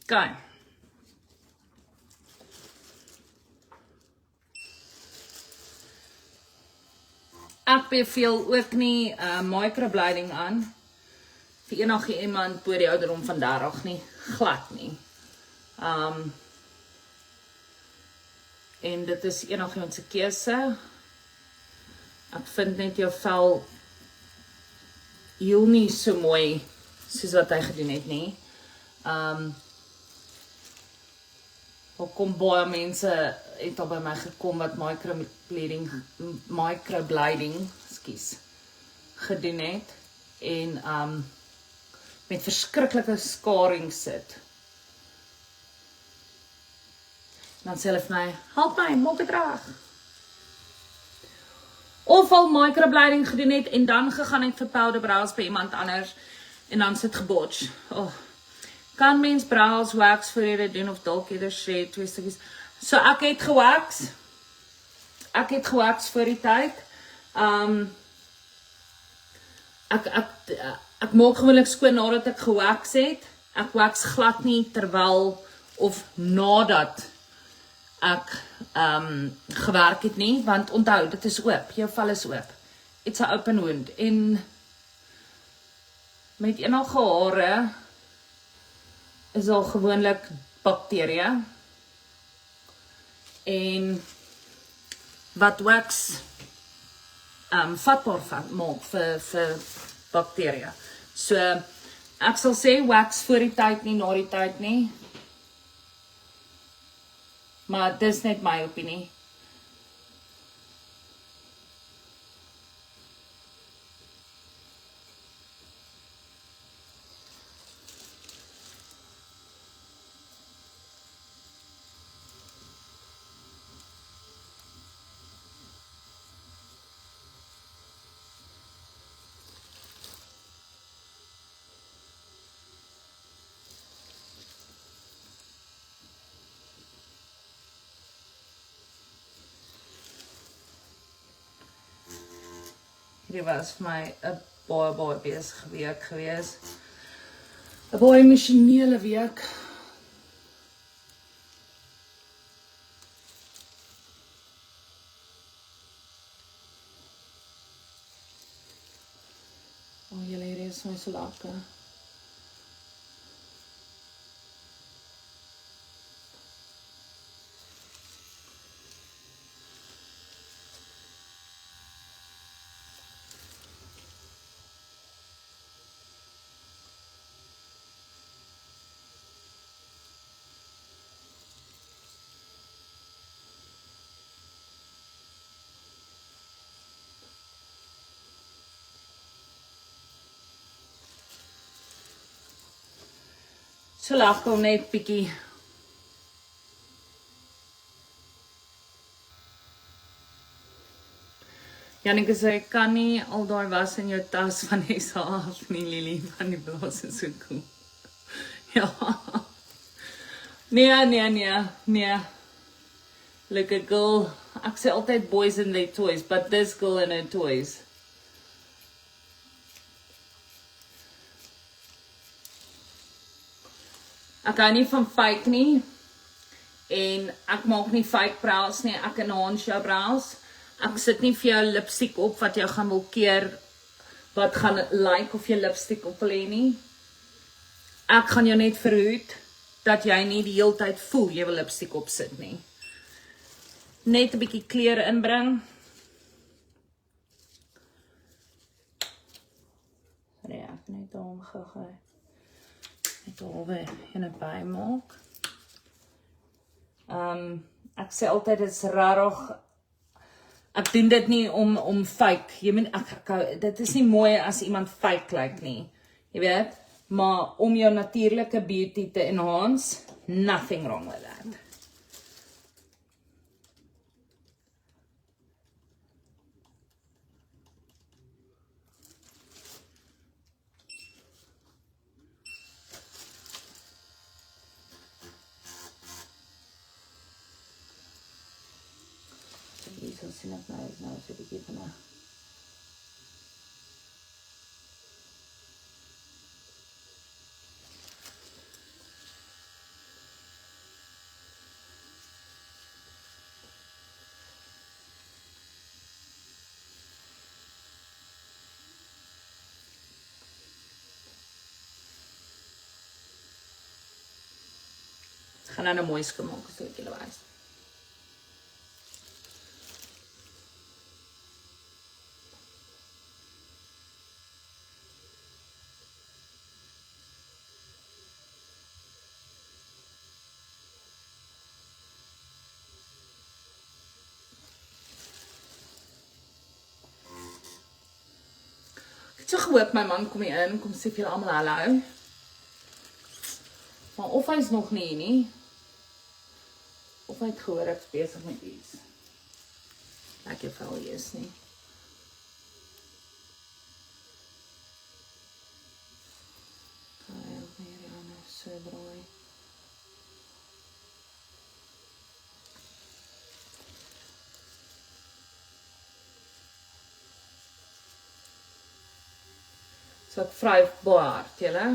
Okay. Ek beveel ook nie microblading aan vir enige iemand bo die ouderdom van 30 nie, glad nie. En dit is enige iemand se keuse. Ek vind net jou vel heel nie so mooi soos wat hy gedoen het nie. Al kom baie mense het al by my gekom wat microblading gedoen het en met verskriklike skaring sit. Dan sê hulle vir my, help my, maak dit reg. Of al microblading gedoen het en dan gegaan het vir powder brows by iemand anders en dan sit gebotch. Oh. Kan mens brows wax vir jy dit doen of dalk eerder shade, 2 stukkies. So ek het gewax. Ek het gewax vir die tyd. Ek maak gewoonlik skoon nadat ek gewax het. Ek wax glad nie terwyl of nadat ek gewerk het nie, want onthou, dit is oop, jou vel is oop. It's a open wound. En met enige hare is al gewoonlik bakterie. En wat wax vatbaar maak vir bakterie. So, ek sal sê wax voor die tyd nie, na die tyd nie. Maar dis net my opinie. Hierdie was vir my 'n baie besige week gewees. 'n baie emosionele week. Oh, julle hierdie is my so lekker. So lekker om net bietjie Janneke sê, ek kan nie al daai was in jou tas van SA af nie, Lily, van die blaas is so cool. Ja. Nee. Like a girl, ek sê altyd boys in their toys, but this girl in her toys. Ek hou nie van fake nie, en ek maak nie fake brows nie, ek enhance jou brows. Ek sit nie vir jou lipstick op wat jou gaan wil keer, wat gaan like of jy lipstick op wil hê nie. Ek gaan jou net verhoed, dat jy nie die hele tyd voel jy wil lipstick opsit nie. Net 'n bietjie kleur inbring. Nee, ek net daarom gou. Net alweer in 'n by maak. Ek sê altyd, dit is rarig. Ek doen dit nie om fake. Jy moet dit is nie mooi as iemand fake lyk nie. Jy weet, maar om jou natuurlike beauty te enhance, nothing wrong with that. Hierso sien ek nou so 'n bietjie van 'n gaan nou 'n mooi skoonmaak as ek julle wys. Ek het so gehoop my man kom hier in, kom sê vir julle almal hallo. Maar of hy's nog nie hier nie, of hy het gehoor ek's besig met iets. Ek het wel hier is nie. So braai. So ek vryf baie hard, julle.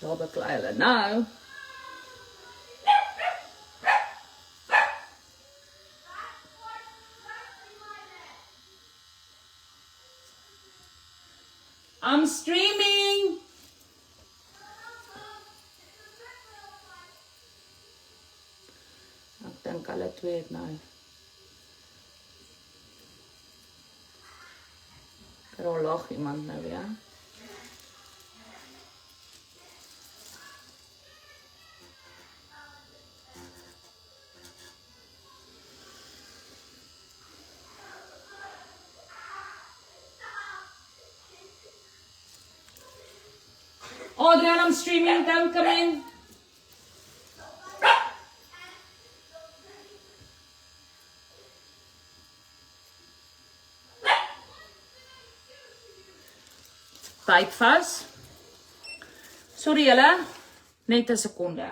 Daar beklei hulle nou. I'm streaming. Ek dink hulle twee het nou. Daar lag iemand nou weer. Adrian, I'm streaming, don't come in. Byt vas. Sorry julle, net 'n sekonde.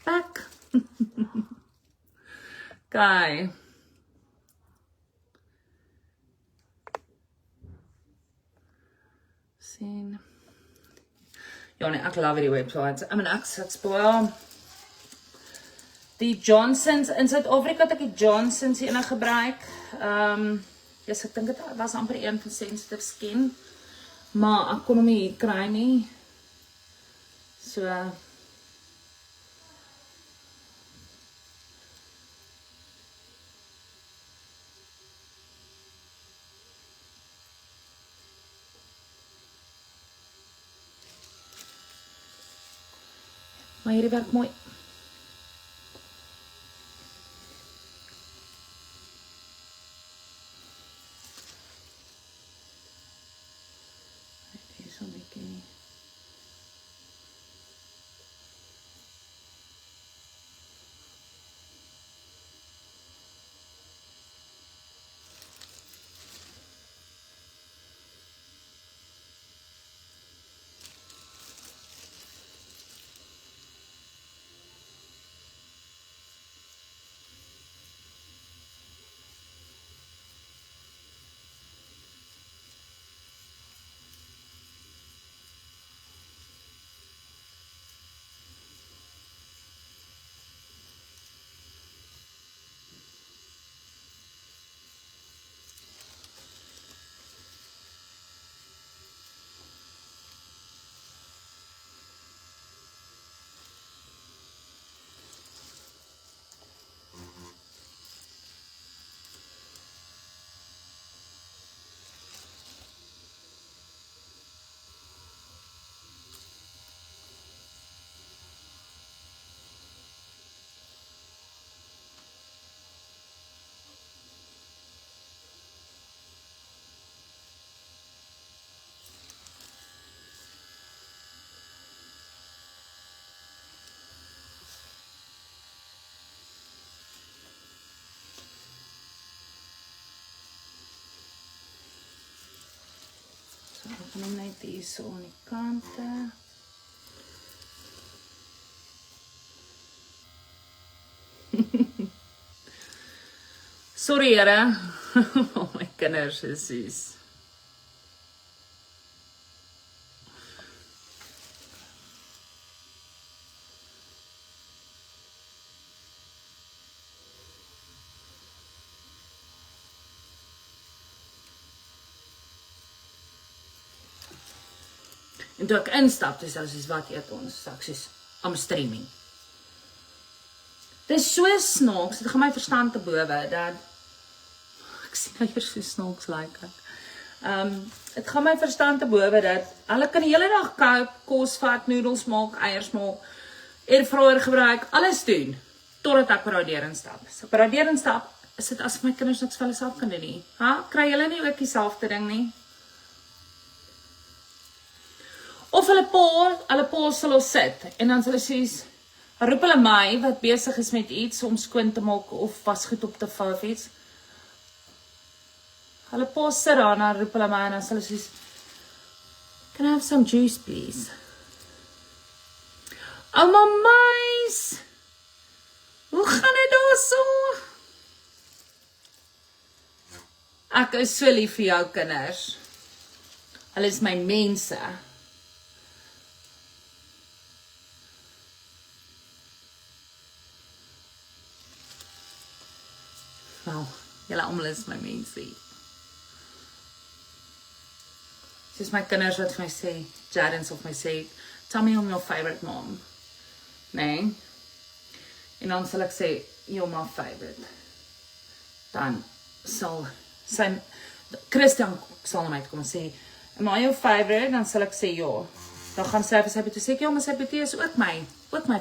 Back. Guy. Sien. Ja nee, ek love die websites. I mean ek spoil die Johnsons in Suid-Afrika het ek die Johnsons ene gebruik. Yes, ek dink dit was amper een vir sensitive skin. Maar ek kon hom nie hier kry nie. So maar hierdie werk mooi. Dit is so lekker. So ek gaan hom net hier so aan die kante. Sorry Here. My kinders is soos. En toe ek instap, dis soos wat eet ons, soos am streaming. Dis so snaaks, dit gaan my verstand te bowe, dat, ek sien nou hier so snaaks like ek. Het gaan my verstand te bowe, dat, hulle kan die hele dag koop, kos vat, noedels maak, eiers maak, airfryer gebruik, alles doen, totdat ek by daai deur instap. So by daai deur instap, is dit asof my kinders niks vir hulle self kan doen nie. Kry julle nie ook dieselfde ding nie? Of hulle pa sal ons sit, en dan sal hulle soos, roep hulle my, wat besig is met iets, om skoon te maak, of wasgoed op te vou of iets. Hulle pa sit daar, en dan roep hulle my, en dan sal hulle soos, can I have some juice, please? Ouma meis, hoe gaan dit daar so? Ek is so lief vir jou kinders. Hulle is my mense. Nou, julle almal is my mense. Soos my kinders wat vir my sê, Jadens of my sê, tell me I'm your favorite mom. Nee. En dan sal ek sê, you're my favorite. Dan sal Christian sal na my kom en sê, am I your favorite? Dan sal ek sê, ja. Dan gaan sy toe sê, ja, maar sy betie is ook my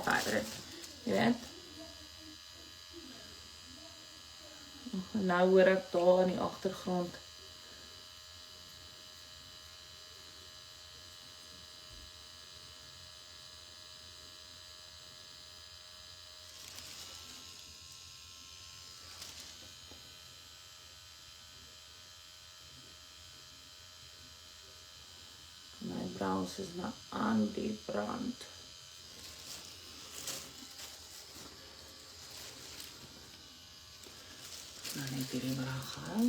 favorite. Jy weet? Nou hoor ek daar in die agtergrond. My brows is nou aan die brand. Nou net hierdie braag hou.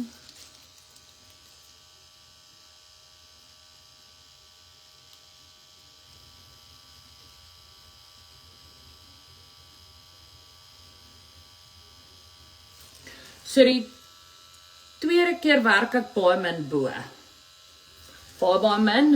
So die tweede keer werk ek baie min bo. Baie min.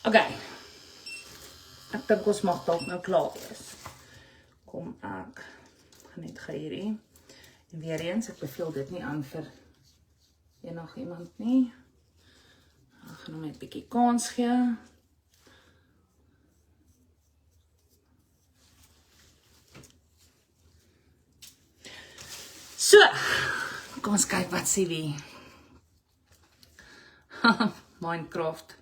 Okay. Ek dink ons mag dalk nou klaar wees. Kom ek gaan net hierdie. En weer eens, ek beveel dit nie aan vir enigiemand nie. Ek gaan hom net 'n bietjie kans gee. So, kom ons kyk wat sê wie. Minecraft.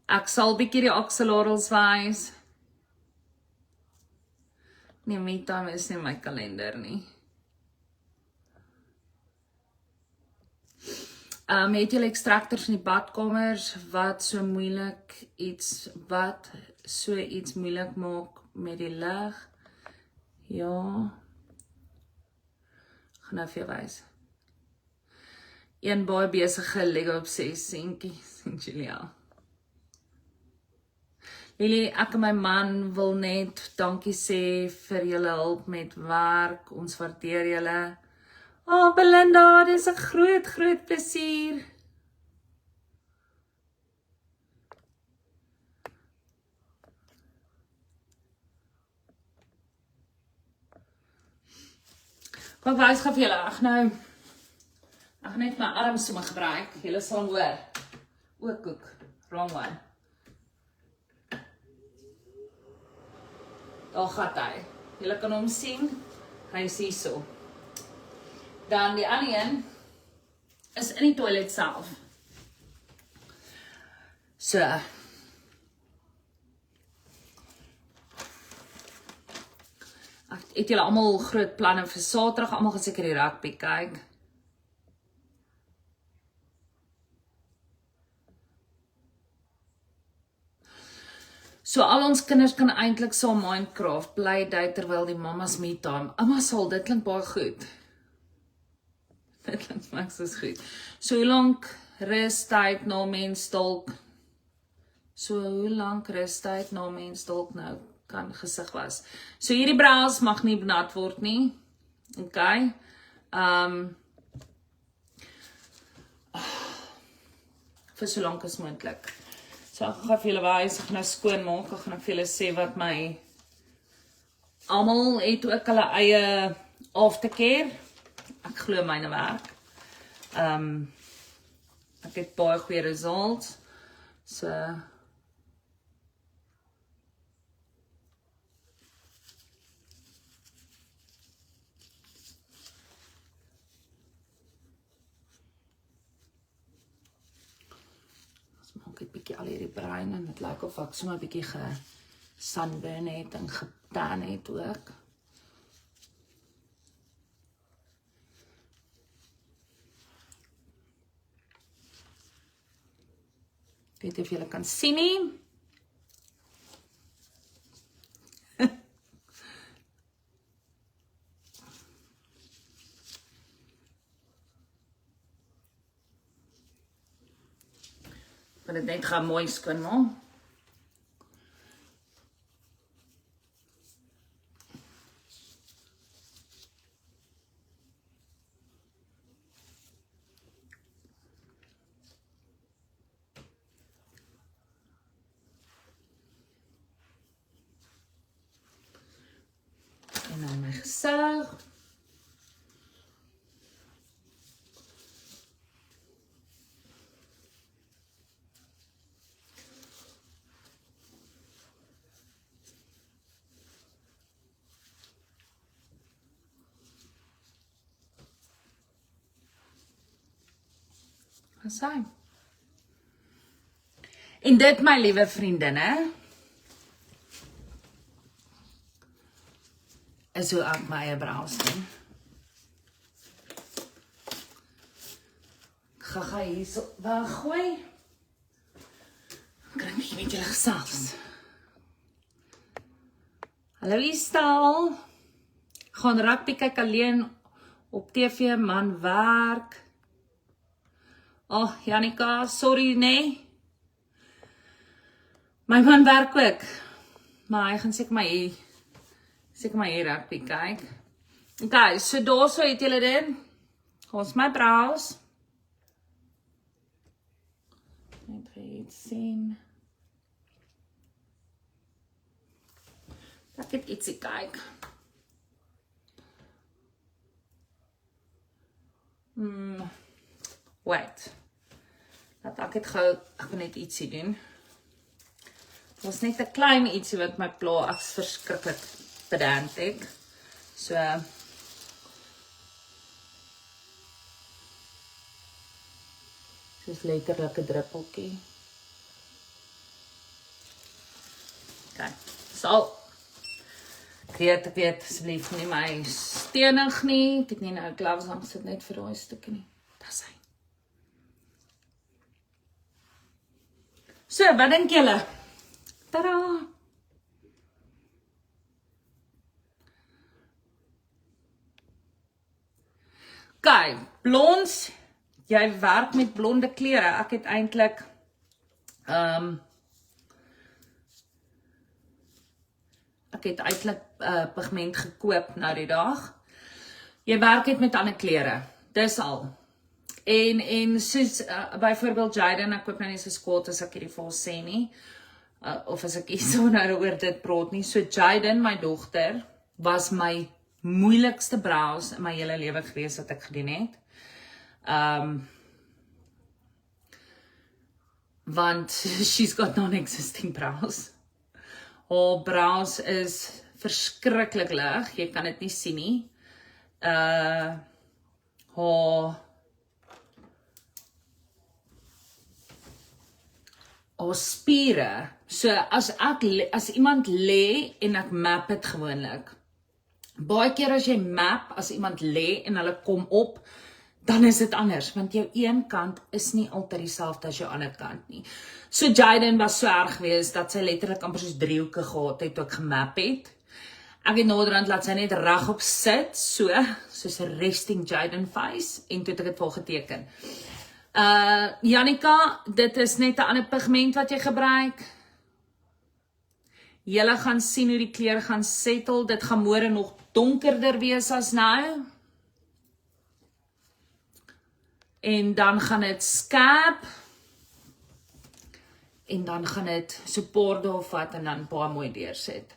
Ek sal bietjie die akselarels wys. Nee, my time is nie my kalender nie. Het julle ekstraktors in die badkamers wat so iets moeilik maak met die lig? Ja. Ek gaan nou vir jou wys. Een baie besige Lego obsessie, sien Julia. Lily, ek en my man wil net dankie sê vir julle hulp met werk. Ons waardeer julle. Oh, Belinda, dit is 'n groot plesier. Maar ek wys gou vir julle, ek gaan net my arms sommer gebruik. Julle sal hom hoor. O, koek, wrong one. Daar gaat hy. Julle kan hom sien, hy is hier so. Dan die ander een is in die toilet self. So. Het julle almal groot planne vir Saterdag, almal gaan seker die rugby kyk. So al ons kinders kan eintlik saam Minecraft bly terwyl die mamas me time. Ouma sal, dit klink baie goed. Dit klink maksis goed. So hoe lank rustyd na mens dalk? So hoe lank rustyd na mens dalk nou kan gesig was. So hierdie brows mag nie benat word nie. Okay. Vir so lank as moontlik. So ek gaan vir julle wys, ek gaan nou skoon maak, ek gaan vir julle sê wat my almal het ook hulle eie aftercare. Ek glo myne werk. Ek het baie goeie results. So maak ek bietjie al hierdie brein en dit lyk of ek sommer bietjie sunburn het en getan het ook. Ek weet of julle kan sien nie. Ek wil dit net gaan mooi skoon maak. En dan my gesig. Asai. En dit my liewe vriendinne is hoe ek my eyebrows doen. Ek ga hier so weggooi. Ek kan nie met julle gesels. Hallo Istal. Gaan rugby kyk alleen op TV, man werk. Oh, Janika, sorry nee. My man werk ook. Maar hy gaan seker my hier rugby kyk. Okay, so daarso het julle dit. Ons my brows. Net iets sien. Ek het ietsie kyk. Wait. Dat ek het gou, ek wil net ietsie doen. Het was net 'n klein ietsie wat my pla, ek is verskriklik pedant ek. So dis letterlik 'n druppeltjie. Okay. So ek weet asseblief nie my stenig nie. Ek het nie nou gloves aan gesit net vir daai stukkie nie. Dis hy. So, wat dink julle? Tada! Okay, blonds, jy werk met blonde klere. Ek het eintlik pigment gekoop nou die dag. Jy werk het met ander klere. Dis al. En soos byvoorbeeld Jaden, ek koop nou nie so kwaad as ek hierdie vir ons sê nie. Of as ek iets so nou oor dit praat nie. So Jaden, my dogter, was my moeilikste brows in my hele lewe gewees wat ek gedoen het. Want she's got non-existing brows. Haar brows is verskriklik lig, jy kan dit nie sien nie. Haar spiere, so as iemand lê en ek map het gewoonlik, baie keer as jy map, as iemand lê en hulle kom op, dan is dit anders, want jou een kant is nie altyd dieselfde as jou ander kant nie. So Jaden was so erg geweest, dat sy letterlik amper soos driehoeke gehad het, toe ek gemap het. Ek het naderhand laat sy net regop sit, soos 'n resting Jaden face, en toe het ek dit vol geteken. Jannika, dit is net 'n ander pigment wat jy gebruik. Julle gaan sien hoe die kleur gaan settle, dit gaan môre nog donkerder wees as nou. En dan gaan dit skerp, en dan gaan dit so paar dae vat, en dan baie mooi deursit.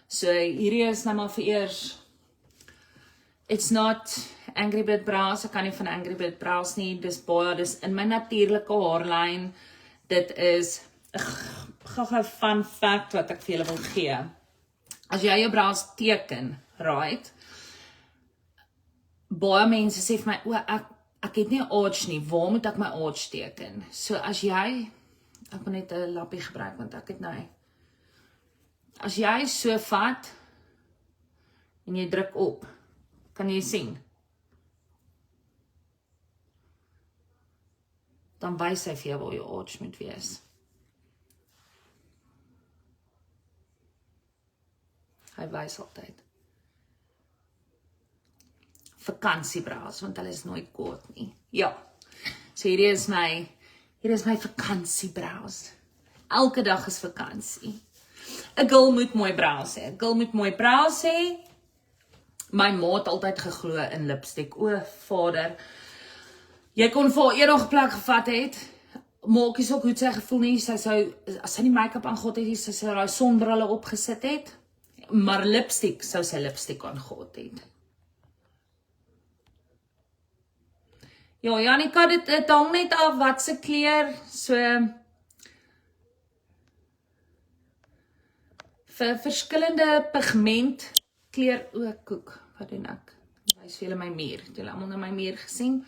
So hierdie is nou maar vir eers, it's not Angry Bird brows, ek kan nie van Angry Bird brows nie, dis in my natuurlike haarlyn, dit is gou-gou fun fact wat ek vir julle wil gee. As jy jou brows teken, right, baie mense sê vir my, ek het nie 'n arch nie, waar moet ek my arch teken? So as jy, ek moet net 'n lappie gebruik, want ek het nou, as jy so vat, en jy druk op, kan jy sien? Dan wys hy vir jou waar jou arch moet wees. Hy wys altyd. Vakansiebrows, want hulle is nooit kort nie. Ja, so hierdie is my vakansiebrows. Elke dag is vakansie. 'n girl moet mooi brows hê. 'n girl moet mooi brows hê. My ma het altyd geglo in lipstick. O, vader, jy kon vir haar eendag plek gevat het, maakies ook hoe sy gevoel nie, sy sou, as sy nie make-up aangehad het, sy sou daai sonbrille opgesit het, maar lipstick sou sy lipstick aangehad het. Ja, Jannika, dit hang net af wat se kleur, so vir verskillende pigment kleur, koek, wat doen ek? Wys vir julle my muur, het julle almal na my muur gesien?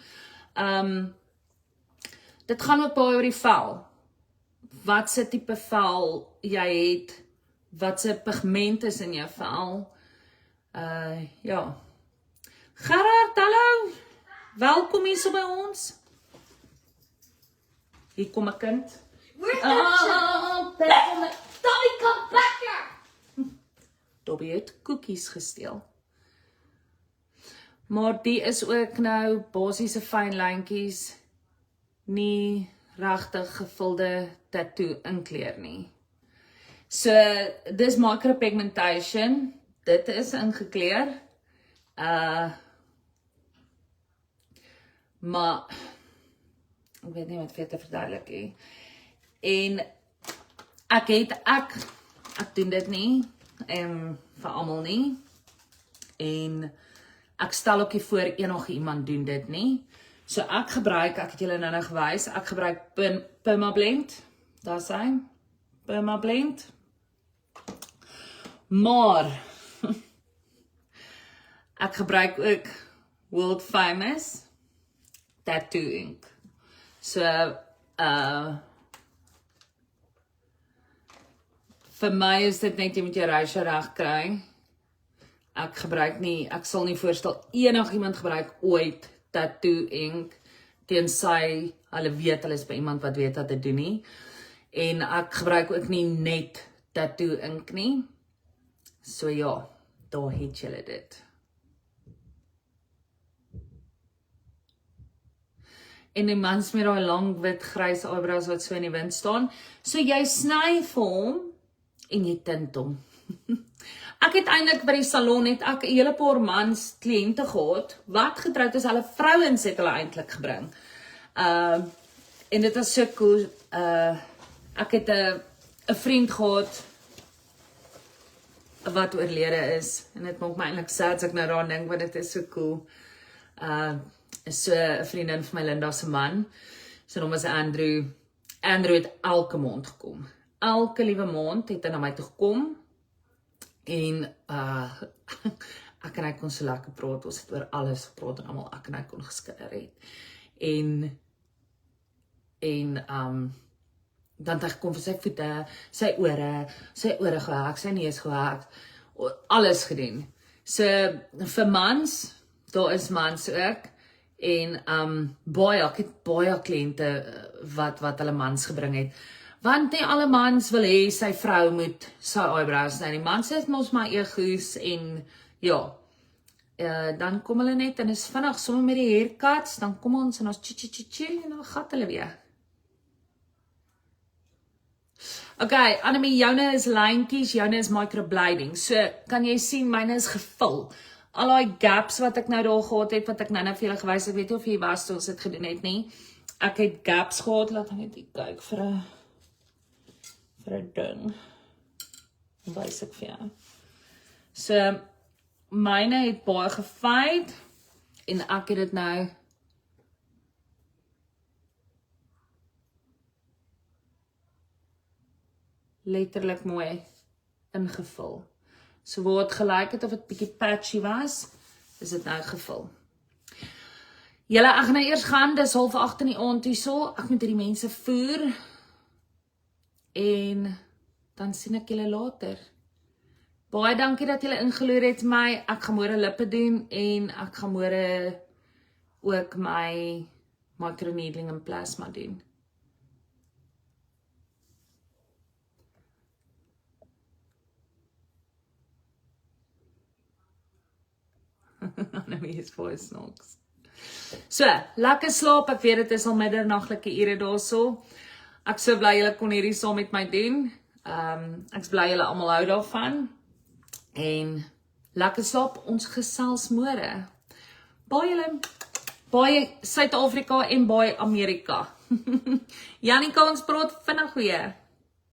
Dit gaan ook baie oor die vel. Wat se tipe vel jy het, wat se pigment is in jou vel. Ja. Gerard, hallo! Welkom hier so by ons. Hier kom 'n kind. Dobby, come back here! Dobby het koekies gesteel. Maar die is ook nou basiese fyn lyntjies, nie regtig gevulde tattoo inkleur nie. So, dis micropigmentation, dit is ingekleur, maar, ek weet nie wat vir te verduidelik nie. En ek doen dit nie, vir almal nie, en ek stel ook nie voor enige iemand doen dit nie. So ek het julle nou gewys, ek gebruik Permablend, daar is hy, Permablend, maar, ek gebruik ook World Famous Tattoo Ink. So, vir my is dit net, jy moet jou reisje reg kry. Ek sal nie voorstel, iemand gebruik ooit Tattoo Ink, tensy hulle weet, hulle is by iemand wat weet wat dit doen nie. En ek gebruik ook nie net Tattoo Ink nie. So ja, daar het julle dit. En die mans met daai lang wit grys eyebrows wat so in die wind staan. So jy sny vir hom en jy tint hom. Ek het eintlik by die salon het ek 'n hele paar mans kliënte gehad wat getroud is, hulle vrouens het hulle eintlik gebring. En dit was so cool. Ek het 'n vriend gehad wat oorlede is. En dit maak my eintlik sad as ek nou daaraan dink, want dit is so cool. Is so 'n vriendin van my Linda se man. Sy naam is Andrew. Andrew het elke maand gekom. Elke liewe maand het hy na my toe gekom. En ek en hy kon so lekker praat, ons het oor alles gepraat en almal ek en hy kon geskiller het. En dan het hy gekom vir sy voete, sy ore gehak, sy neus gehak, alles gedoen. So, vir mans, daar is mans ook, en ek het baie kliënte wat hulle mans gebring het, want nie alle mans wil hê sy vrou moet sy eyebrows sny, die mans het mos maar ego's, en ja, dan kom hulle net, en is vinnig, sommer met die haircuts, dan kom ons, en ons chill, en dan gat hulle weer. Okay, Annemie, joune is lijntjies, joune is microblading, so, kan jy sien, myne is gevul. Al die gaps wat ek nou daar gehad het, wat ek nou vir julle gewys het, weet jy of jy was toe ons dit gedoen het nie, ek het gaps gehad, laat ek net kyk vir 'n ding, wys ek vir jou. So, myne het baie gefade, en ek het dit nou letterlik mooi ingevul. So waar het gelyk het of het bietjie patchy was, is dit nou gevul. Julle, ek gaan nou eers gaan, dis 7:30 in die aand hierso, ek moet hierdie mense voer, en dan sien ek julle later. Baie dankie dat julle ingeloer het my, ek gaan môre lippe doen, en ek gaan môre ook my microneedling en plasma doen. Annemie is baie snaaks. So, lekker slaap, ek weet dit is al middernagtelike ure daarso. Ek so bly julle kon hierdie saam met my doen. Ek is bly julle almal hou daarvan. En lekker slaap, ons gesels môre. Baie julle, baie Suid-Afrika en baie Amerika. Jannika, ons praat vinnig weer.